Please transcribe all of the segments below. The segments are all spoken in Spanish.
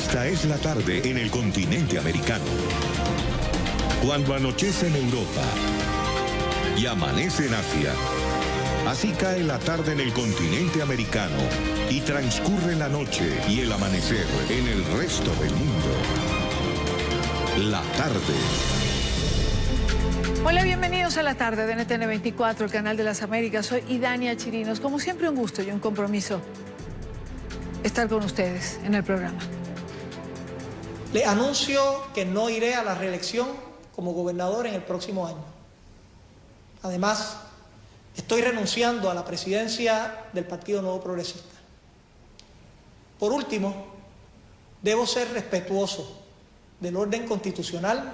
Esta es la tarde en el continente americano. Cuando anochece en Europa y amanece en Asia, así cae la tarde en el continente americano y transcurre la noche y el amanecer en el resto del mundo. La tarde. Hola, bienvenidos a la tarde de NTN 24, el canal de las Américas. Soy Idania Chirinos. Como siempre, un gusto y un compromiso estar con ustedes en el programa. Le anuncio que no iré a la reelección como gobernador en el próximo año. Además, estoy renunciando a la presidencia del Partido Nuevo Progresista. Por último, debo ser respetuoso del orden constitucional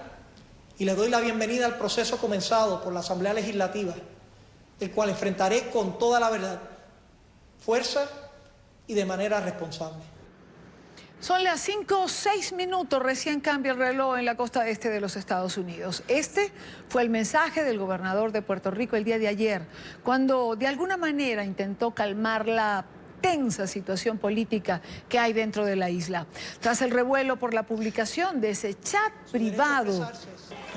y le doy la bienvenida al proceso comenzado por la Asamblea Legislativa, el cual enfrentaré con toda la verdad, fuerza y de manera responsable. Son las 5:06, recién cambia el reloj en la costa este de los Estados Unidos. Este fue el mensaje del gobernador de Puerto Rico el día de ayer, cuando de alguna manera intentó calmar la tensa situación política que hay dentro de la isla. Tras el revuelo por la publicación de ese chat privado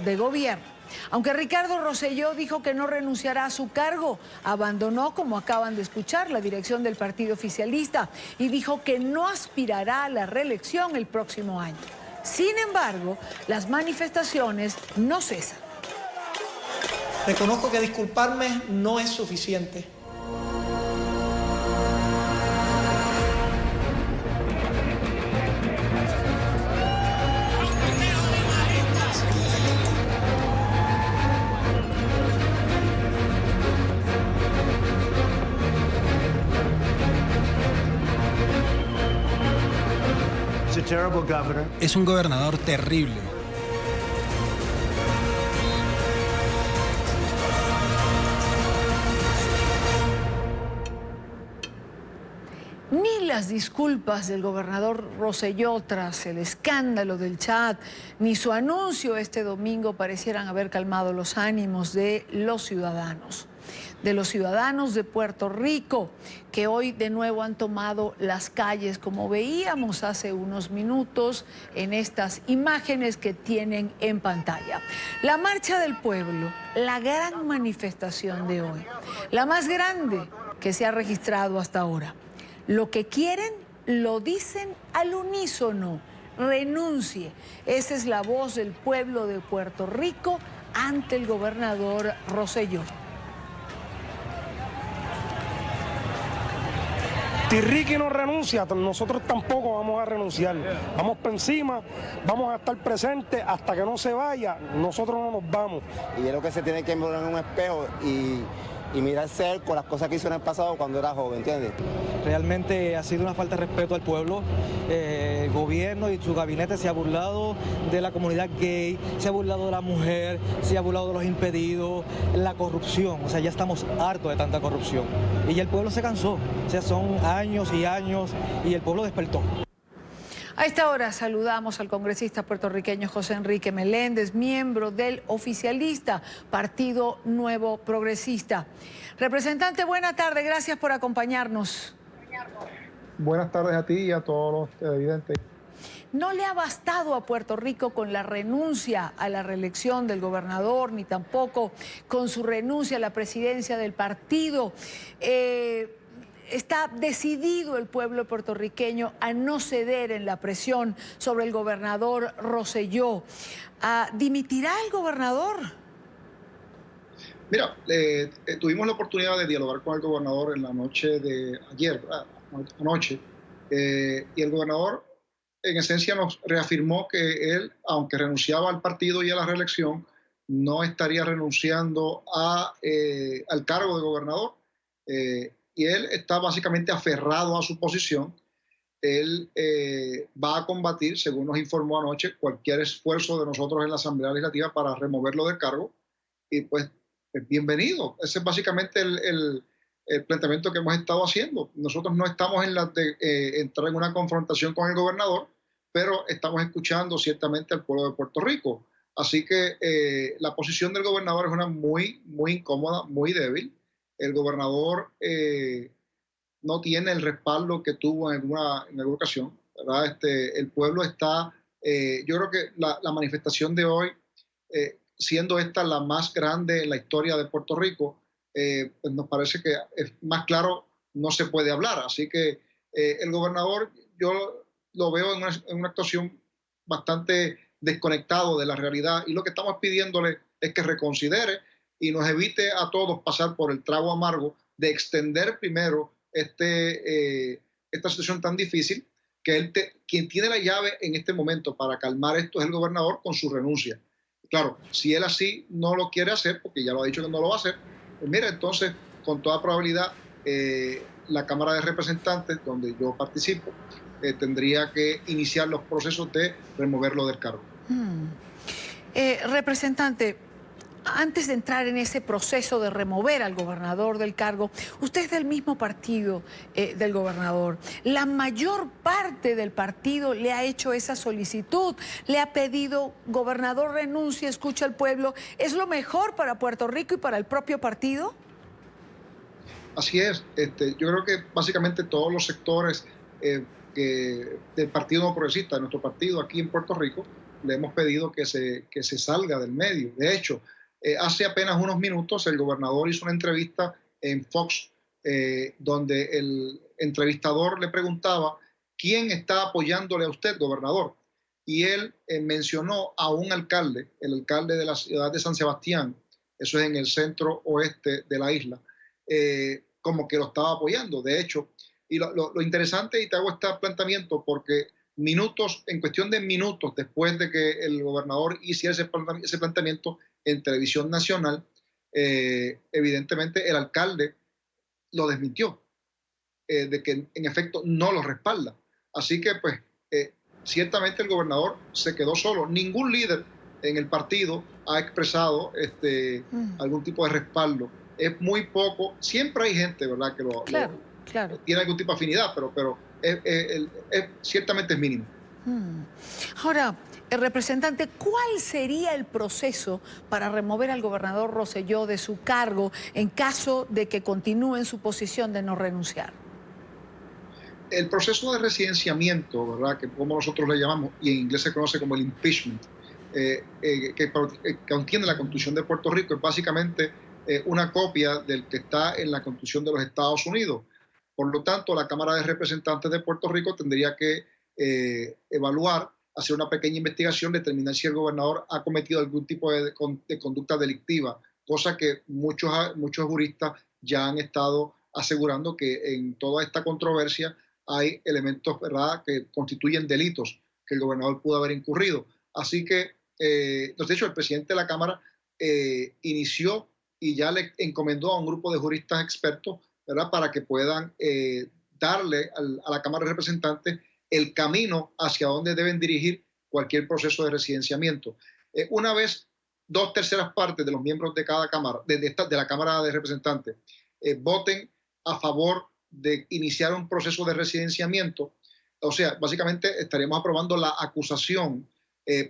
de gobierno. Aunque Ricardo Rosselló dijo que no renunciará a su cargo, abandonó, como acaban de escuchar, la dirección del partido oficialista y dijo que no aspirará a la reelección el próximo año. Sin embargo, las manifestaciones no cesan. Reconozco que disculparme no es suficiente. Es un gobernador terrible. Ni las disculpas del gobernador Rosselló tras el escándalo del chat, ni su anuncio este domingo parecieran haber calmado los ánimos de los ciudadanos. De los ciudadanos de Puerto Rico, que hoy de nuevo han tomado las calles, como veíamos hace unos minutos en estas imágenes que tienen en pantalla. La Marcha del Pueblo, la gran manifestación de hoy, la más grande que se ha registrado hasta ahora. Lo que quieren, lo dicen al unísono: renuncie. Esa es la voz del pueblo de Puerto Rico ante el gobernador Rosselló. Si Ricky no renuncia, nosotros tampoco vamos a renunciar. Vamos por encima, vamos a estar presentes hasta que no se vaya, nosotros no nos vamos. Y es lo que se tiene que mirar en un espejo y mirarse a él con las cosas que hizo en el pasado cuando era joven, ¿entiendes? Realmente ha sido una falta de respeto al pueblo. El gobierno y su gabinete se ha burlado de la comunidad gay, se ha burlado de la mujer, se ha burlado de los impedidos, la corrupción. O sea, ya estamos hartos de tanta corrupción. Y ya el pueblo se cansó. O sea, son años y años y el pueblo despertó. A esta hora saludamos al congresista puertorriqueño José Enrique Meléndez, miembro del oficialista Partido Nuevo Progresista. Representante, buena tarde, gracias por acompañarnos. Buenas tardes a ti y a todos los televidentes. No le ha bastado a Puerto Rico con la renuncia a la reelección del gobernador, ni tampoco con su renuncia a la presidencia del partido. Está decidido el pueblo puertorriqueño a no ceder en la presión sobre el gobernador Rosselló. ¿Dimitirá el gobernador? Mira, tuvimos la oportunidad de dialogar con el gobernador en la noche de ayer, anoche, y el gobernador en esencia nos reafirmó que él, aunque renunciaba al partido y a la reelección, no estaría renunciando al cargo de gobernador. Y él está básicamente aferrado a su posición. Él va a combatir, según nos informó anoche, cualquier esfuerzo de nosotros en la Asamblea Legislativa para removerlo del cargo. Y pues, bienvenido. Ese es básicamente el planteamiento que hemos estado haciendo. Nosotros no estamos en la de entrar en una confrontación con el gobernador, pero estamos escuchando ciertamente al pueblo de Puerto Rico. Así que la posición del gobernador es una muy incómoda, muy débil. El gobernador no tiene el respaldo que tuvo en alguna ocasión. ¿verdad? El pueblo está, yo creo que la manifestación de hoy, siendo esta la más grande en la historia de Puerto Rico, pues nos parece que es más claro no se puede hablar. Así que el gobernador, yo lo veo en una actuación bastante desconectado de la realidad, y lo que estamos pidiéndole es que reconsidere y nos evite a todos pasar por el trago amargo de extender primero esta situación tan difícil, que quien tiene la llave en este momento para calmar esto es el gobernador con su renuncia. Claro, si él así no lo quiere hacer, porque ya lo ha dicho que no lo va a hacer, pues mira, entonces con toda probabilidad la Cámara de Representantes, donde yo participo, tendría que iniciar los procesos de removerlo del cargo. Representante, antes de entrar en ese proceso de remover al gobernador del cargo, usted es del mismo partido del gobernador. La mayor parte del partido le ha hecho esa solicitud, le ha pedido: gobernador, renuncia, escucha al pueblo. ¿Es lo mejor para Puerto Rico y para el propio partido? Así es. Yo creo que básicamente todos los sectores del Partido No Progresista, de nuestro partido aquí en Puerto Rico, le hemos pedido que se salga del medio. De hecho, hace apenas unos minutos el gobernador hizo una entrevista en Fox, donde el entrevistador le preguntaba: ¿quién está apoyándole a usted, gobernador? Y él mencionó a un alcalde, el alcalde de la ciudad de San Sebastián, eso es en el centro oeste de la isla, como que lo estaba apoyando. De hecho, y lo interesante, y te hago este planteamiento porque en cuestión de minutos después de que el gobernador hiciera ese planteamiento en televisión nacional, evidentemente el alcalde lo desmintió, de que en efecto no lo respalda. Así que pues ciertamente el gobernador se quedó solo. Ningún líder en el partido ha expresado algún tipo de respaldo. Es muy poco. Siempre hay gente, ¿verdad?, que claro, tiene algún tipo de afinidad, pero ciertamente es mínimo. Ahora, representante, ¿cuál sería el proceso para remover al gobernador Rosselló de su cargo en caso de que continúe en su posición de no renunciar? El proceso de residenciamiento, ¿verdad?, que como nosotros le llamamos, y en inglés se conoce como el impeachment, que contiene la Constitución de Puerto Rico, es básicamente una copia del que está en la Constitución de los Estados Unidos. Por lo tanto, la Cámara de Representantes de Puerto Rico tendría que evaluar, hacer una pequeña investigación, determinar si el gobernador ha cometido algún tipo de conducta delictiva, cosa que muchos juristas ya han estado asegurando que en toda esta controversia hay elementos, ¿verdad?, que constituyen delitos que el gobernador pudo haber incurrido. Así que, de hecho, el presidente de la Cámara inició y ya le encomendó a un grupo de juristas expertos, ¿verdad?, para que puedan darle a la Cámara de Representantes el camino hacia donde deben dirigir cualquier proceso de residenciamiento. Una vez 2/3 partes de los miembros de cada Cámara, de la Cámara de Representantes, voten a favor de iniciar un proceso de residenciamiento, o sea, básicamente estaríamos aprobando la acusación,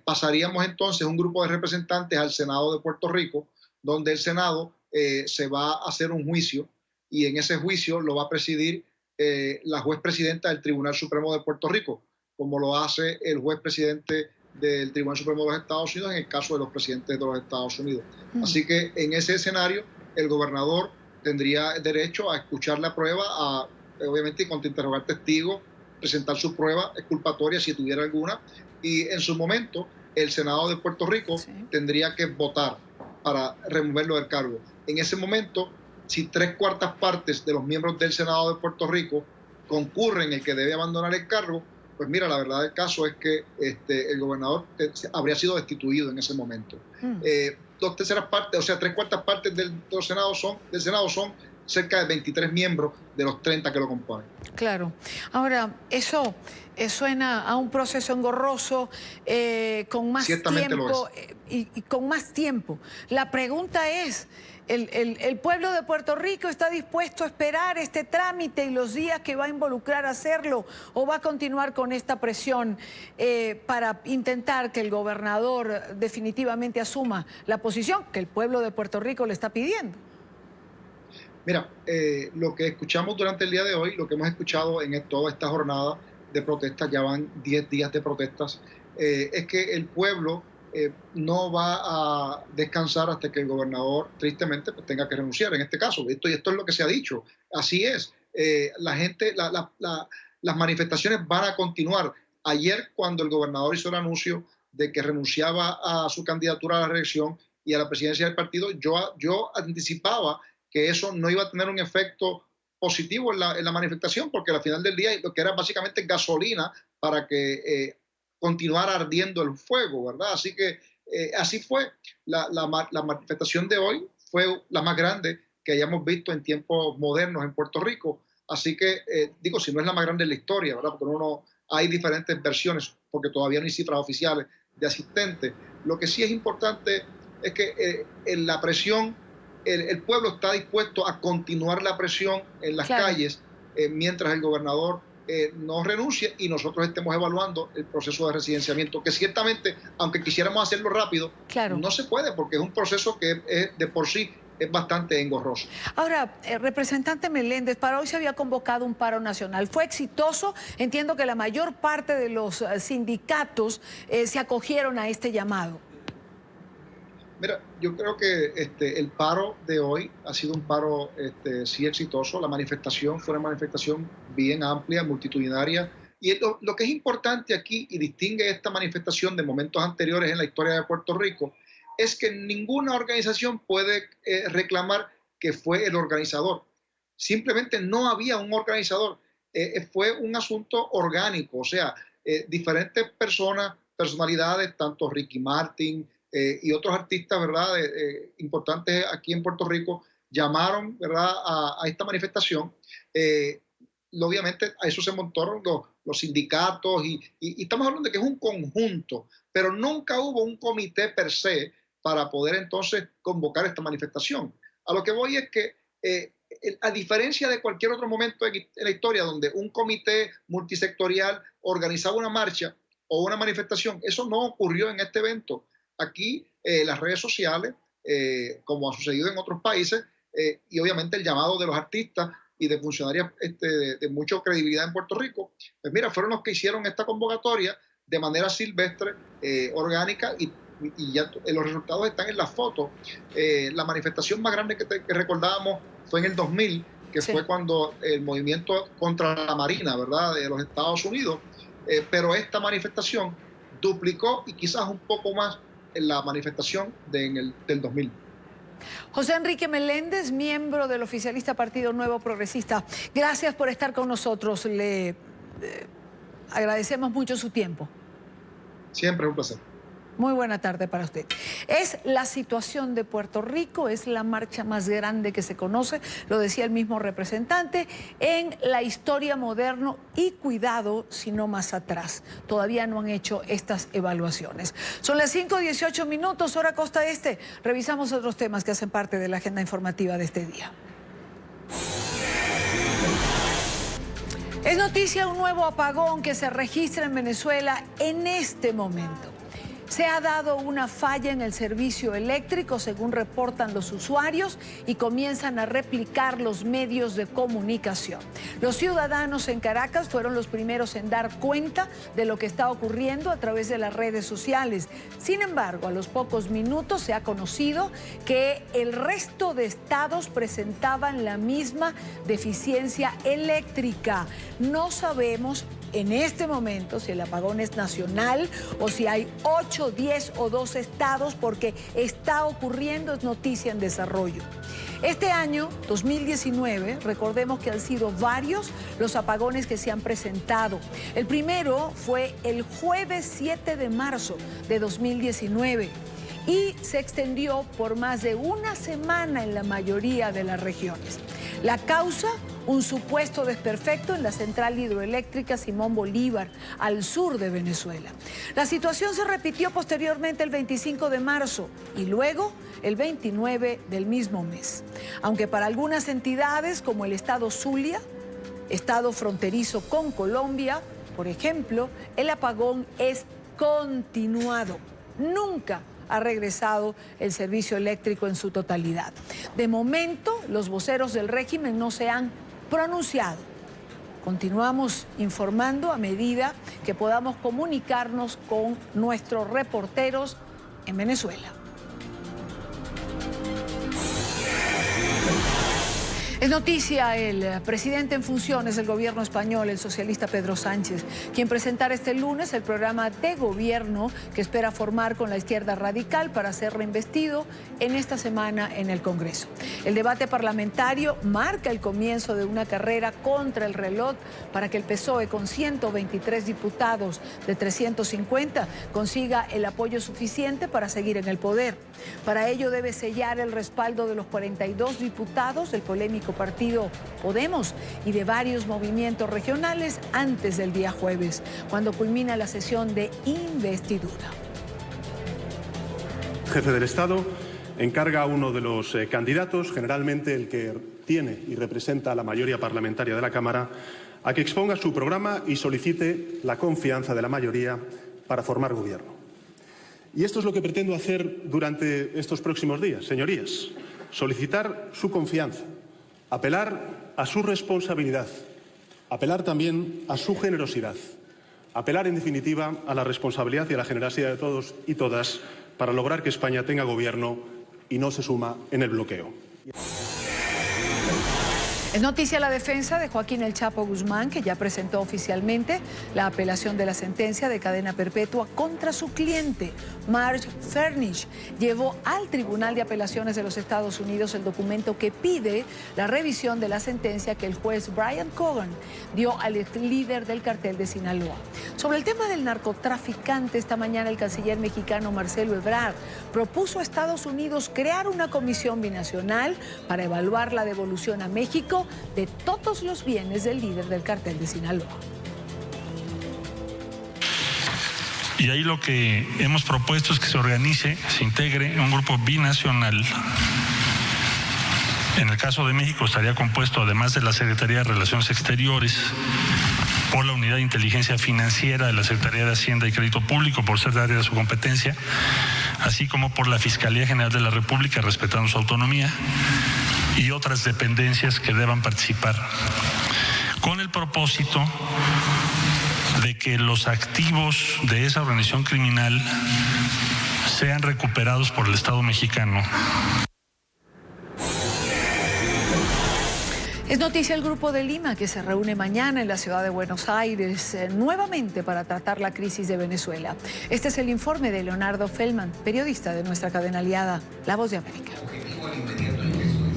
pasaríamos entonces un grupo de representantes al Senado de Puerto Rico, donde el Senado se va a hacer un juicio, y en ese juicio lo va a presidir la juez presidenta del Tribunal Supremo de Puerto Rico, como lo hace el juez presidente del Tribunal Supremo de los Estados Unidos en el caso de los presidentes de los Estados Unidos. Así que en ese escenario el gobernador tendría derecho a escuchar la prueba, obviamente contrainterrogar testigos, presentar su prueba exculpatoria si tuviera alguna, y en su momento el Senado de Puerto Rico tendría que votar para removerlo del cargo. En ese momento, si 3/4 partes de los miembros del Senado de Puerto Rico concurren en que debe abandonar el cargo, pues mira, la verdad del caso es que el gobernador habría sido destituido en ese momento. 2/3 partes, o sea, 3/4 partes del Senado son cerca de 23 miembros de los 30 que lo componen. Claro. Ahora, eso suena a un proceso engorroso, con más tiempo y con más tiempo. La pregunta es, ¿el pueblo de Puerto Rico está dispuesto a esperar este trámite y los días que va a involucrar hacerlo, o va a continuar con esta presión para intentar que el gobernador definitivamente asuma la posición que el pueblo de Puerto Rico le está pidiendo? Mira, lo que escuchamos durante el día de hoy, lo que hemos escuchado en toda esta jornada, de protestas, ya van 10 días de protestas, es que el pueblo no va a descansar hasta que el gobernador, tristemente, pues, tenga que renunciar. En este caso, esto es lo que se ha dicho. Así es. Las manifestaciones van a continuar. Ayer, cuando el gobernador hizo el anuncio de que renunciaba a su candidatura a la reelección y a la presidencia del partido, yo anticipaba que eso no iba a tener un efecto positivo en la manifestación, porque al final del día lo que era básicamente gasolina para que continuara ardiendo el fuego, ¿verdad? Así que así fue. La manifestación de hoy fue la más grande que hayamos visto en tiempos modernos en Puerto Rico. Así que, digo, si no es la más grande en la historia, ¿verdad? Porque hay diferentes versiones, porque todavía no hay cifras oficiales de asistentes. Lo que sí es importante es que la presión, el pueblo está dispuesto a continuar la presión en las calles mientras el gobernador no renuncie y nosotros estemos evaluando el proceso de residenciamiento, que ciertamente, aunque quisiéramos hacerlo rápido, no se puede, porque es un proceso que de por sí es bastante engorroso. Ahora, representante Meléndez, para hoy se había convocado un paro nacional. ¿Fue exitoso? Entiendo que la mayor parte de los sindicatos se acogieron a este llamado. Mira, yo creo que el paro de hoy ha sido un paro sí exitoso. La manifestación fue una manifestación bien amplia, multitudinaria. Y lo que es importante aquí y distingue esta manifestación de momentos anteriores en la historia de Puerto Rico es que ninguna organización puede reclamar que fue el organizador. Simplemente no había un organizador. Fue un asunto orgánico, o sea, diferentes personalidades, tanto Ricky Martin y otros artistas, ¿verdad?, importantes aquí en Puerto Rico, llamaron, ¿verdad?, a esta manifestación. Obviamente a eso se montaron los sindicatos y estamos hablando de que es un conjunto, pero nunca hubo un comité per se para poder entonces convocar esta manifestación. A lo que voy es que, a diferencia de cualquier otro momento en la historia donde un comité multisectorial organizaba una marcha o una manifestación, eso no ocurrió en este evento. Aquí las redes sociales, como ha sucedido en otros países, y obviamente el llamado de los artistas y de funcionarios de mucha credibilidad en Puerto Rico, pues mira, fueron los que hicieron esta convocatoria de manera silvestre, orgánica, y ya los resultados están en las fotos. La manifestación más grande que recordábamos fue en el 2000, que fue cuando el movimiento contra la Marina, ¿verdad?, de los Estados Unidos, pero esta manifestación duplicó y quizás un poco más en la manifestación del 2000. José Enrique Meléndez, miembro del oficialista Partido Nuevo Progresista, gracias por estar con nosotros. Le agradecemos mucho su tiempo. Siempre es un placer. Muy buena tarde para usted. Es la situación de Puerto Rico, es la marcha más grande que se conoce, lo decía el mismo representante, en la historia moderna y cuidado, si no más atrás. Todavía no han hecho estas evaluaciones. Son las 5:18 minutos, hora Costa Este. Revisamos otros temas que hacen parte de la agenda informativa de este día. Es noticia un nuevo apagón que se registra en Venezuela en este momento. Se ha dado una falla en el servicio eléctrico, según reportan los usuarios, y comienzan a replicar los medios de comunicación. Los ciudadanos en Caracas fueron los primeros en dar cuenta de lo que está ocurriendo a través de las redes sociales. Sin embargo, a los pocos minutos se ha conocido que el resto de estados presentaban la misma deficiencia eléctrica. No sabemos en este momento si el apagón es nacional o si hay 8, 10 o 12 estados, porque está ocurriendo, es noticia en desarrollo. Este año, 2019, recordemos que han sido varios los apagones que se han presentado. El primero fue el jueves 7 de marzo de 2019 y se extendió por más de una semana en la mayoría de las regiones. La causa, un supuesto desperfecto en la central hidroeléctrica Simón Bolívar, al sur de Venezuela. La situación se repitió posteriormente el 25 de marzo y luego el 29 del mismo mes. Aunque para algunas entidades, como el estado Zulia, estado fronterizo con Colombia, por ejemplo, el apagón es continuado. Nunca ha regresado el servicio eléctrico en su totalidad. De momento, los voceros del régimen no se han pronunciado Continuamos informando a medida que podamos comunicarnos con nuestros reporteros en Venezuela. Es noticia el presidente en funciones del gobierno español, el socialista Pedro Sánchez, quien presentará este lunes el programa de gobierno que espera formar con la izquierda radical para ser reinvestido en esta semana en el Congreso. El debate parlamentario marca el comienzo de una carrera contra el reloj para que el PSOE, con 123 diputados de 350, consiga el apoyo suficiente para seguir en el poder. Para ello debe sellar el respaldo de los 42 diputados del polémico partido Podemos y de varios movimientos regionales antes del día jueves, cuando culmina la sesión de investidura. El jefe del Estado encarga a uno de los candidatos, generalmente el que tiene y representa a la mayoría parlamentaria de la Cámara, a que exponga su programa y solicite la confianza de la mayoría para formar gobierno. Y esto es lo que pretendo hacer durante estos próximos días, señorías. Solicitar su confianza, apelar a su responsabilidad, apelar también a su generosidad, apelar en definitiva a la responsabilidad y a la generosidad de todos y todas para lograr que España tenga gobierno y no se suma en el bloqueo. Es noticia la defensa de Joaquín El Chapo Guzmán, que ya presentó oficialmente la apelación de la sentencia de cadena perpetua contra su cliente, Marge Furnish. Llevó al Tribunal de Apelaciones de los Estados Unidos el documento que pide la revisión de la sentencia que el juez Brian Cogan dio al líder del cartel de Sinaloa. Sobre el tema del narcotraficante, esta mañana el canciller mexicano Marcelo Ebrard propuso a Estados Unidos crear una comisión binacional para evaluar la devolución a México de todos los bienes del líder del cartel de Sinaloa. Y ahí lo que hemos propuesto es que se organice, se integre un grupo binacional. En el caso de México estaría compuesto, además de la Secretaría de Relaciones Exteriores, por la Unidad de Inteligencia Financiera de la Secretaría de Hacienda y Crédito Público, por ser de área de su competencia, así como por la Fiscalía General de la República, respetando su autonomía, y otras dependencias que deban participar, con el propósito de que los activos de esa organización criminal sean recuperados por el Estado mexicano. Es noticia el Grupo de Lima, que se reúne mañana en la ciudad de Buenos Aires nuevamente para tratar la crisis de Venezuela. Este es el informe de Leonardo Feldman, periodista de nuestra cadena aliada, La Voz de América.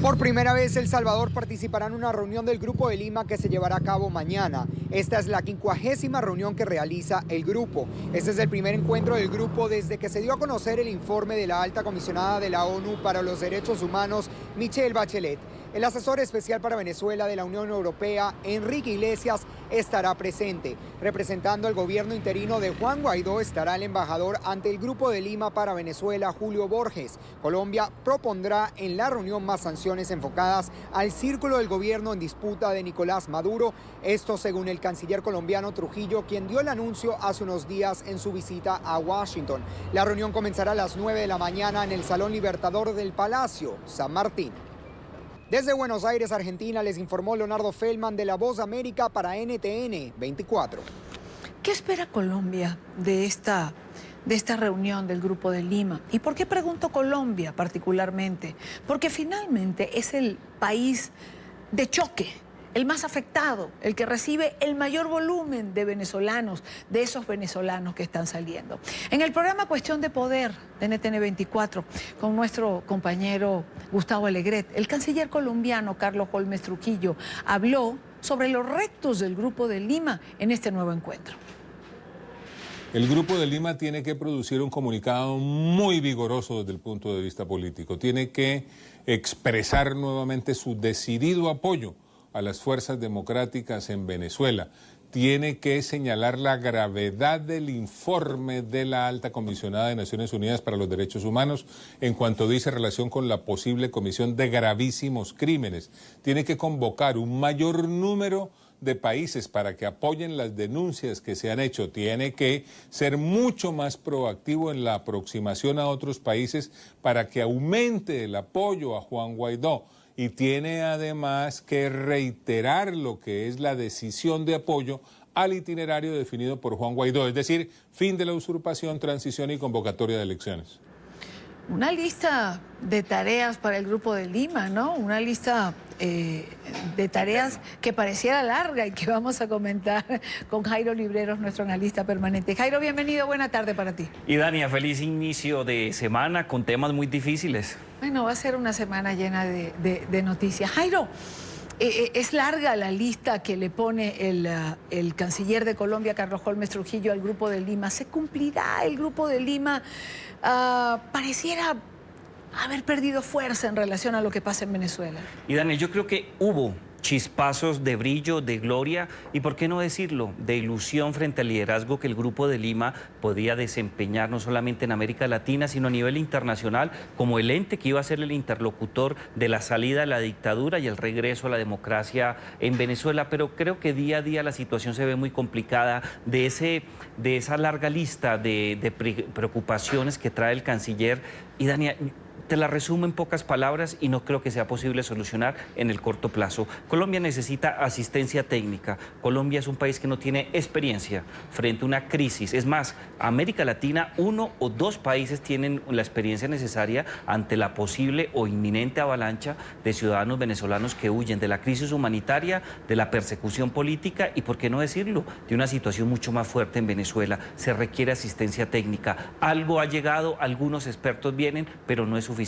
Por primera vez, El Salvador participará en una reunión del Grupo de Lima que se llevará a cabo mañana. Esta es la 50ª reunión que realiza el grupo. Este es el primer encuentro del grupo desde que se dio a conocer el informe de la alta comisionada de la ONU para los Derechos Humanos, Michelle Bachelet. El asesor especial para Venezuela de la Unión Europea, Enrique Iglesias, estará presente. Representando al gobierno interino de Juan Guaidó estará el embajador ante el Grupo de Lima para Venezuela, Julio Borges. Colombia propondrá en la reunión más sanciones enfocadas al círculo del gobierno en disputa de Nicolás Maduro. Esto según el canciller colombiano Trujillo, quien dio el anuncio hace unos días en su visita a Washington. La reunión comenzará a las 9 de la mañana en el Salón Libertador del Palacio, San Martín. Desde Buenos Aires, Argentina, les informó Leonardo Feldman de La Voz de América para NTN 24. ¿Qué espera Colombia de esta reunión del Grupo de Lima? ¿Y por qué pregunto Colombia particularmente? Porque finalmente es el país de choque, el más afectado, el que recibe el mayor volumen de venezolanos, de esos venezolanos que están saliendo. En el programa Cuestión de Poder de NTN 24, con nuestro compañero Gustavo Alegret, el canciller colombiano Carlos Holmes Trujillo habló sobre los retos del Grupo de Lima en este nuevo encuentro. El Grupo de Lima tiene que producir un comunicado muy vigoroso desde el punto de vista político. Tiene que expresar nuevamente su decidido apoyo a las fuerzas democráticas en Venezuela. Tiene que señalar la gravedad del informe de la alta comisionada de Naciones Unidas para los Derechos Humanos en cuanto dice relación con la posible comisión de gravísimos crímenes. Tiene que convocar un mayor número de países para que apoyen las denuncias que se han hecho. Tiene que ser mucho más proactivo en la aproximación a otros países para que aumente el apoyo a Juan Guaidó. y tiene además que reiterar lo que es la decisión de apoyo al itinerario definido por Juan Guaidó, es decir, fin de la usurpación, transición y convocatoria de elecciones. Una lista de tareas para el Grupo de Lima, ¿no? Una lista de tareas que pareciera larga y que vamos a comentar con Jairo Libreros, nuestro analista permanente. Jairo, bienvenido, buena tarde para ti. Y Dania, feliz inicio de semana con temas muy difíciles. Bueno, va a ser una semana llena de noticias. Jairo, es larga la lista que le pone el canciller de Colombia, Carlos Holmes Trujillo, al Grupo de Lima. ¿Se cumplirá el Grupo de Lima? Pareciera haber perdido fuerza en relación a lo que pasa en Venezuela. Y Daniel, yo creo que hubo chispazos de brillo, de gloria y, por qué no decirlo, de ilusión frente al liderazgo que el Grupo de Lima podía desempeñar no solamente en América Latina, sino a nivel internacional, como el ente que iba a ser el interlocutor de la salida de la dictadura y el regreso a la democracia en Venezuela. Pero creo que día a día la situación se ve muy complicada. De esa larga lista de preocupaciones que trae el canciller, y Dania, te la resumo en pocas palabras y no creo que sea posible solucionar en el corto plazo. Colombia necesita asistencia técnica. Colombia es un país que no tiene experiencia frente a una crisis. Es más, América Latina, 1 o 2 países tienen la experiencia necesaria ante la posible o inminente avalancha de ciudadanos venezolanos que huyen de la crisis humanitaria, de la persecución política y, por qué no decirlo, de una situación mucho más fuerte en Venezuela. Se requiere asistencia técnica. Algo ha llegado, algunos expertos vienen, pero no es suficiente.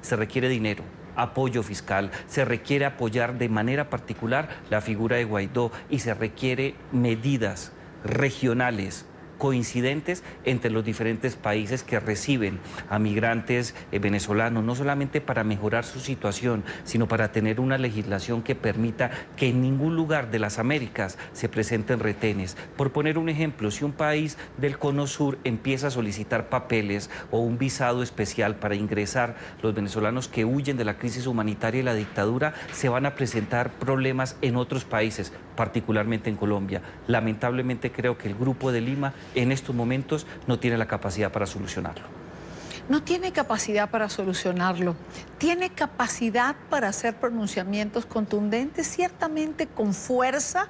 Se requiere dinero, apoyo fiscal, se requiere apoyar de manera particular la figura de Guaidó y se requiere medidas regionales coincidentes entre los diferentes países que reciben a migrantes venezolanos, no solamente para mejorar su situación, sino para tener una legislación que permita que en ningún lugar de las Américas se presenten retenes. Por poner un ejemplo, si un país del Cono Sur empieza a solicitar papeles o un visado especial para ingresar los venezolanos que huyen de la crisis humanitaria y la dictadura, se van a presentar problemas en otros países, particularmente en Colombia. Lamentablemente creo que el Grupo de Lima en estos momentos no tiene la capacidad para solucionarlo. No tiene capacidad para solucionarlo. Tiene capacidad para hacer pronunciamientos contundentes, ciertamente con fuerza.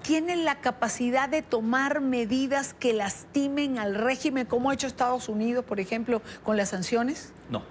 Tiene la capacidad de tomar medidas que lastimen al régimen, como ha hecho Estados Unidos, por ejemplo, con las sanciones. No,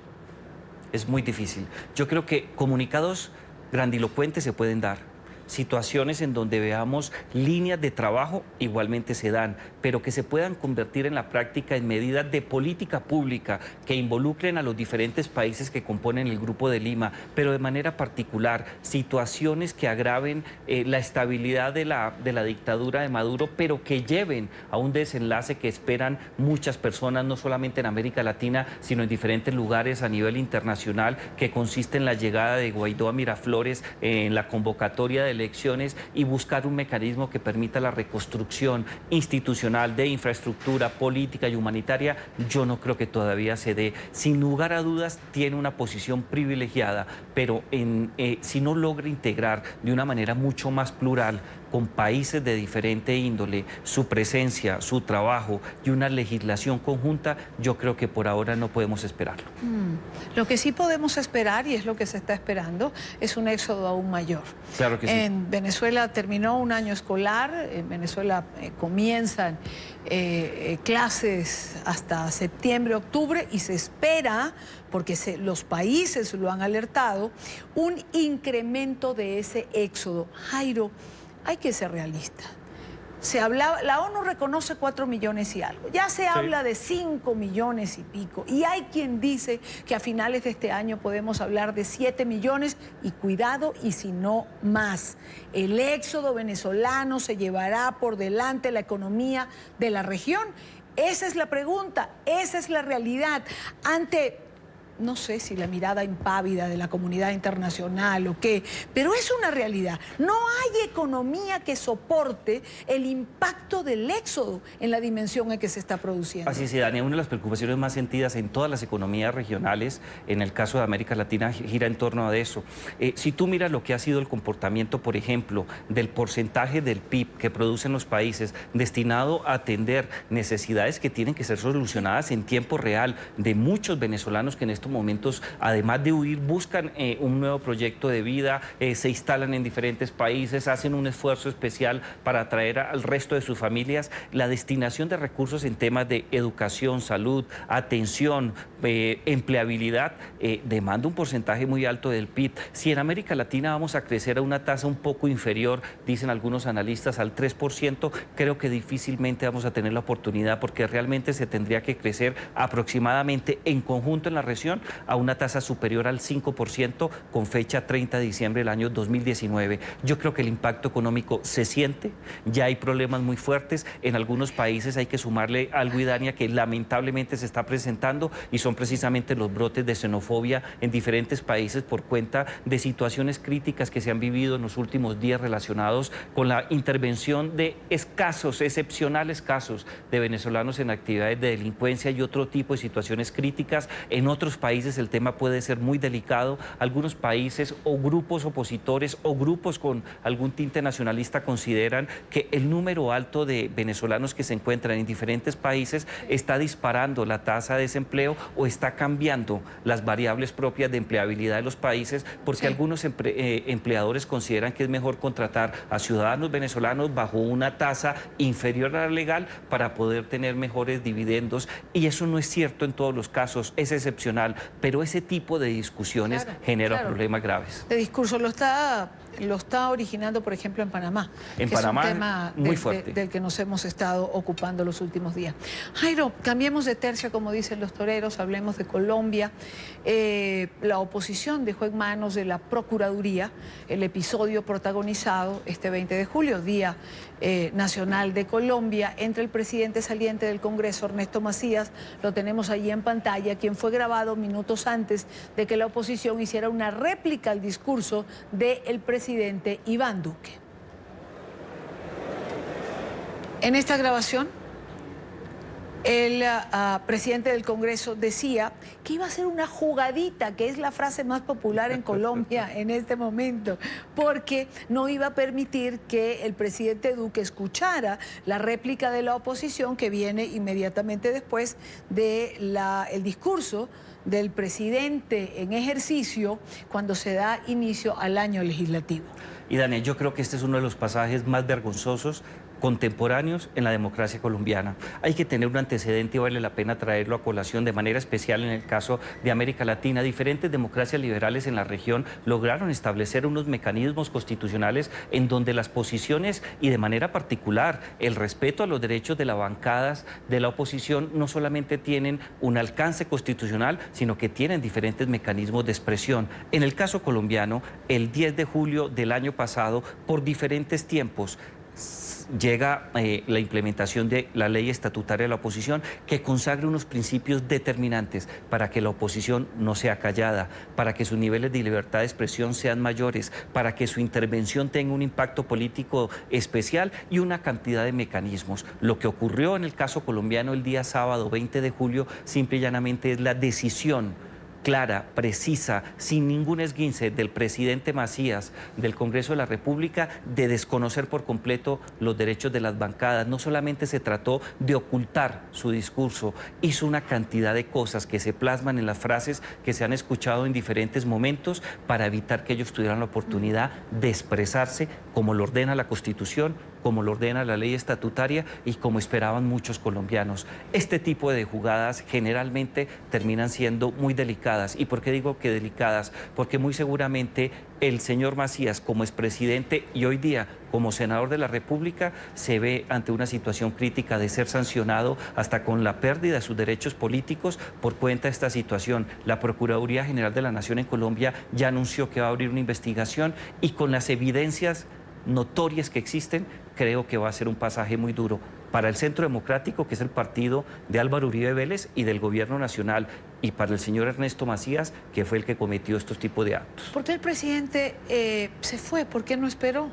es muy difícil. Yo creo que comunicados grandilocuentes se pueden dar. Situaciones en donde veamos líneas de trabajo igualmente se dan, pero que se puedan convertir en la práctica en medidas de política pública que involucren a los diferentes países que componen el Grupo de Lima, pero de manera particular situaciones que agraven la estabilidad de la dictadura de Maduro, pero que lleven a un desenlace que esperan muchas personas, no solamente en América Latina, sino en diferentes lugares a nivel internacional, que consiste en la llegada de Guaidó a Miraflores, en la convocatoria de elecciones y buscar un mecanismo que permita la reconstrucción institucional de infraestructura política y humanitaria. Yo no creo que todavía se dé. Sin lugar a dudas tiene una posición privilegiada, pero si no logra integrar de una manera mucho más plural con países de diferente índole su presencia, su trabajo y una legislación conjunta, yo creo que por ahora no podemos esperarlo. Lo que sí podemos esperar, y es lo que se está esperando, es un éxodo aún mayor. Claro que sí. En Venezuela terminó un año escolar, en Venezuela comienzan clases hasta septiembre, octubre, y se espera, porque los países lo han alertado, un incremento de ese éxodo. Jairo, hay que ser realista. La ONU reconoce 4 millones y algo. Ya se habla de 5 millones y pico. Y hay quien dice que a finales de este año podemos hablar de 7 millones y cuidado, y si no más. El éxodo venezolano se llevará por delante la economía de la región. Esa es la pregunta, esa es la realidad. Ante, no sé si la mirada impávida de la comunidad internacional o qué, pero es una realidad. No hay economía que soporte el impacto del éxodo en la dimensión en que se está produciendo. Así es, Dani, una de las preocupaciones más sentidas en todas las economías regionales, en el caso de América Latina, gira en torno a eso. Si tú miras lo que ha sido el comportamiento, por ejemplo, del porcentaje del PIB que producen los países destinado a atender necesidades que tienen que ser solucionadas en tiempo real de muchos venezolanos que en este estos momentos, además de huir, buscan un nuevo proyecto de vida, se instalan en diferentes países, hacen un esfuerzo especial para atraer al resto de sus familias. La destinación de recursos en temas de educación, salud, atención, empleabilidad, demanda un porcentaje muy alto del PIB. Si en América Latina vamos a crecer a una tasa un poco inferior, dicen algunos analistas, al 3%, creo que difícilmente vamos a tener la oportunidad, porque realmente se tendría que crecer aproximadamente en conjunto en la región a una tasa superior al 5% con fecha 30 de diciembre del año 2019. Yo creo que el impacto económico se siente, ya hay problemas muy fuertes. En algunos países hay que sumarle algo, Idania, que lamentablemente se está presentando, y son precisamente los brotes de xenofobia en diferentes países por cuenta de situaciones críticas que se han vivido en los últimos días relacionados con la intervención de escasos, excepcionales casos de venezolanos en actividades de delincuencia y otro tipo de situaciones críticas. En otros países el tema puede ser muy delicado. Algunos países o grupos opositores o grupos con algún tinte nacionalista consideran que el número alto de venezolanos que se encuentran en diferentes países está disparando la tasa de desempleo o está cambiando las variables propias de empleabilidad de los países, porque algunos empleadores consideran que es mejor contratar a ciudadanos venezolanos bajo una tasa inferior a la legal para poder tener mejores dividendos, y eso no es cierto en todos los casos, es excepcional, pero ese tipo de discusiones genera problemas graves. El discurso lo está originando, por ejemplo, en Panamá. En Panamá, es un tema muy fuerte. del que nos hemos estado ocupando los últimos días. Jairo, cambiemos de tercio, como dicen los toreros, hablemos de Colombia. La oposición dejó en manos de la Procuraduría el episodio protagonizado este 20 de julio, Día Nacional de Colombia, entre el presidente saliente del Congreso, Ernesto Macías, lo tenemos allí en pantalla, quien fue grabado minutos antes de que la oposición hiciera una réplica al discurso del presidente Iván Duque. En esta grabación, el presidente del Congreso decía que iba a ser una jugadita, que es la frase más popular en Colombia en este momento, porque no iba a permitir que el presidente Duque escuchara la réplica de la oposición que viene inmediatamente después del discurso del presidente en ejercicio cuando se da inicio al año legislativo. Y Daniel, yo creo que este es uno de los pasajes más vergonzosos contemporáneos en la democracia colombiana. Hay que tener un antecedente y vale la pena traerlo a colación, de manera especial en el caso de América Latina. Diferentes democracias liberales en la región lograron establecer unos mecanismos constitucionales en donde las posiciones, y de manera particular el respeto a los derechos de las bancadas de la oposición, no solamente tienen un alcance constitucional, sino que tienen diferentes mecanismos de expresión. En el caso colombiano, el 10 de julio del año pasado, por diferentes tiempos, llega la implementación de la ley estatutaria de la oposición, que consagra unos principios determinantes para que la oposición no sea callada, para que sus niveles de libertad de expresión sean mayores, para que su intervención tenga un impacto político especial, y una cantidad de mecanismos. Lo que ocurrió en el caso colombiano el día sábado 20 de julio simple y llanamente es la decisión clara, precisa, sin ningún esguince del presidente Macías del Congreso de la República de desconocer por completo los derechos de las bancadas. No solamente se trató de ocultar su discurso, hizo una cantidad de cosas que se plasman en las frases que se han escuchado en diferentes momentos para evitar que ellos tuvieran la oportunidad de expresarse como lo ordena la Constitución, como lo ordena la ley estatutaria y como esperaban muchos colombianos. Este tipo de jugadas generalmente terminan siendo muy delicadas. ¿Y por qué digo que delicadas? Porque muy seguramente el señor Macías, como expresidente y hoy día como senador de la República, se ve ante una situación crítica de ser sancionado hasta con la pérdida de sus derechos políticos por cuenta de esta situación. La Procuraduría General de la Nación en Colombia ya anunció que va a abrir una investigación, y con las evidencias notorias que existen, creo que va a ser un pasaje muy duro para el Centro Democrático, que es el partido de Álvaro Uribe Vélez y del Gobierno Nacional, y para el señor Ernesto Macías, que fue el que cometió estos tipos de actos. ¿Por qué el presidente se fue? ¿Por qué no esperó?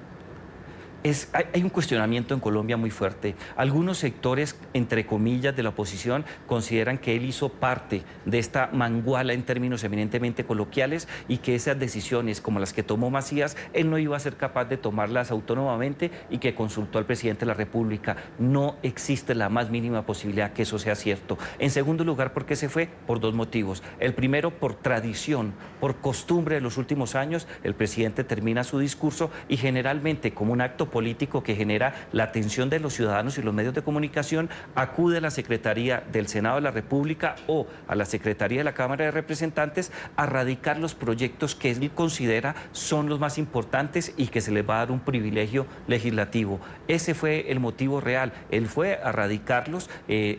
Hay un cuestionamiento en Colombia muy fuerte. Algunos sectores, entre comillas, de la oposición consideran que él hizo parte de esta manguala en términos eminentemente coloquiales y que esas decisiones, como las que tomó Macías, él no iba a ser capaz de tomarlas autónomamente y que consultó al presidente de la República. No existe la más mínima posibilidad que eso sea cierto. En segundo lugar, ¿por qué se fue? Por dos motivos. El primero, por tradición, por costumbre de los últimos años, el presidente termina su discurso y generalmente, como un acto político que genera la atención de los ciudadanos y los medios de comunicación, acude a la Secretaría del Senado de la República o a la Secretaría de la Cámara de Representantes a radicar los proyectos que él considera son los más importantes y que se les va a dar un privilegio legislativo. Ese fue el motivo real. Él fue a radicarlos.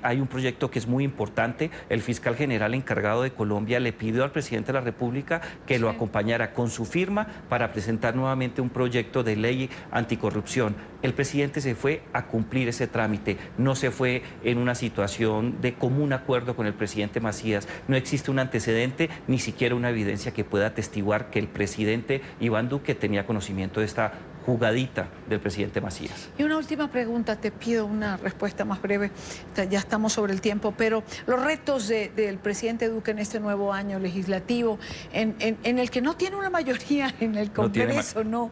Hay un proyecto que es muy importante. El fiscal general encargado de Colombia le pidió al presidente de la República que lo acompañara con su firma para presentar nuevamente un proyecto de ley anticorrupción. El presidente se fue a cumplir ese trámite, no se fue en una situación de común acuerdo con el presidente Macías. No existe un antecedente, ni siquiera una evidencia que pueda atestiguar que el presidente Iván Duque tenía conocimiento de esta jugadita del presidente Macías. Y una última pregunta, te pido una respuesta más breve, ya estamos sobre el tiempo, pero los retos del presidente Duque en este nuevo año legislativo, en el que no tiene una mayoría en el Congreso, no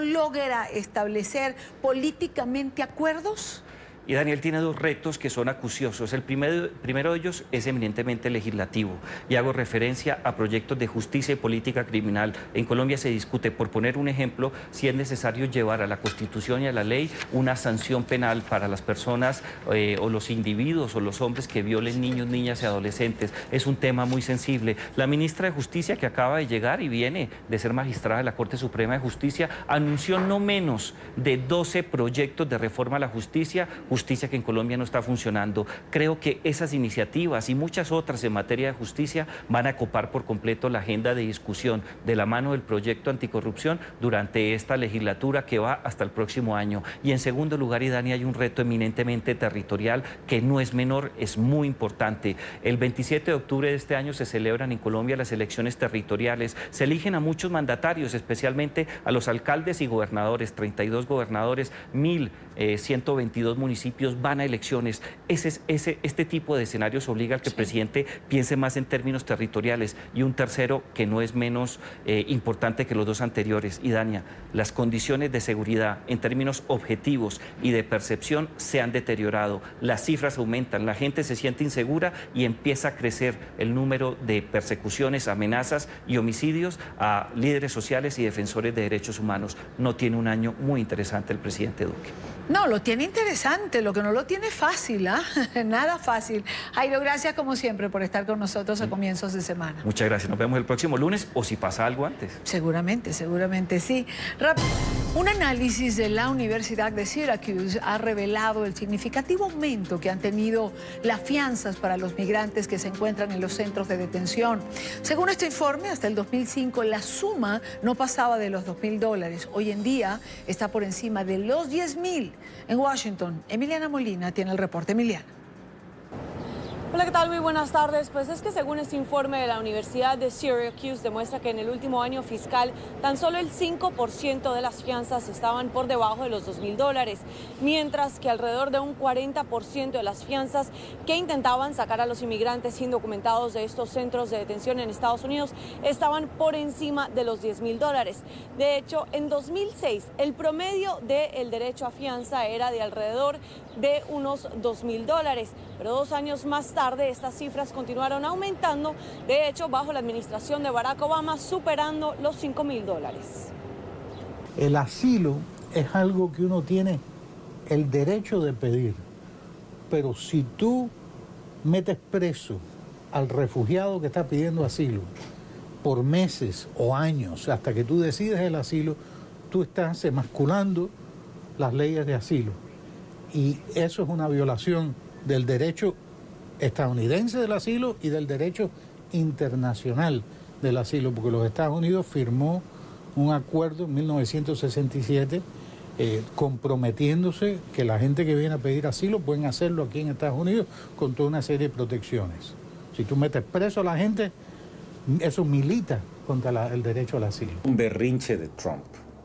logra establecer políticamente acuerdos. Y Daniel tiene dos retos que son acuciosos. El primero de ellos es eminentemente legislativo y hago referencia a proyectos de justicia y política criminal. En Colombia se discute, por poner un ejemplo, si es necesario llevar a la Constitución y a la ley una sanción penal para las personas o los individuos o los hombres que violen niños, niñas y adolescentes. Es un tema muy sensible. La ministra de Justicia, que acaba de llegar y viene de ser magistrada de la Corte Suprema de Justicia, anunció no menos de 12 proyectos de reforma a la justicia que en Colombia no está funcionando. Creo que esas iniciativas y muchas otras en materia de justicia van a copar por completo la agenda de discusión de la mano del proyecto anticorrupción durante esta legislatura que va hasta el próximo año. Y en segundo lugar, y Dani, hay un reto eminentemente territorial que no es menor, es muy importante. El 27 de octubre de este año se celebran en Colombia las elecciones territoriales. Se eligen a muchos mandatarios, especialmente a los alcaldes y gobernadores, 32 gobernadores, 1.122 municipios van a elecciones. Este tipo de escenarios obliga al que el presidente piense más en términos territoriales. Y un tercero que no es menos importante que los dos anteriores. Y Dania, las condiciones de seguridad en términos objetivos y de percepción se han deteriorado. Las cifras aumentan, la gente se siente insegura y empieza a crecer el número de persecuciones, amenazas y homicidios a líderes sociales y defensores de derechos humanos. No tiene un año muy interesante el presidente Duque. No, lo tiene interesante, lo que no lo tiene fácil, ¿ah? Nada fácil. Jairo, gracias como siempre por estar con nosotros a comienzos de semana. Muchas gracias, nos vemos el próximo lunes o si pasa algo antes. Seguramente sí. Un análisis de la Universidad de Syracuse ha revelado el significativo aumento que han tenido las fianzas para los migrantes que se encuentran en los centros de detención. Según este informe, hasta el 2005 la suma no pasaba de los $2.000. Hoy en día está por encima de los $10.000. En Washington, Emiliana Molina tiene el reporte. Emiliana. Hola, ¿qué tal? Muy buenas tardes. Pues es que según este informe de la Universidad de Syracuse demuestra que en el último año fiscal tan solo el 5% de las fianzas estaban por debajo de los $2.000, mientras que alrededor de un 40% de las fianzas que intentaban sacar a los inmigrantes indocumentados de estos centros de detención en Estados Unidos estaban por encima de los $10.000. De hecho, en 2006 el promedio del derecho a fianza era de alrededor de unos $2.000, pero 2 años más tarde estas cifras continuaron aumentando, de hecho bajo la administración de Barack Obama superando los $5.000. El asilo es algo que uno tiene el derecho de pedir, pero si tú metes preso al refugiado que está pidiendo asilo por meses o años hasta que tú decides el asilo, tú estás emasculando las leyes de asilo. Y eso es una violación del derecho estadounidense del asilo y del derecho internacional del asilo, porque los Estados Unidos firmó un acuerdo en 1967 comprometiéndose que la gente que viene a pedir asilo pueden hacerlo aquí en Estados Unidos con toda una serie de protecciones. Si tú metes preso a la gente, eso milita contra el derecho al asilo. Un berrinche de Trump.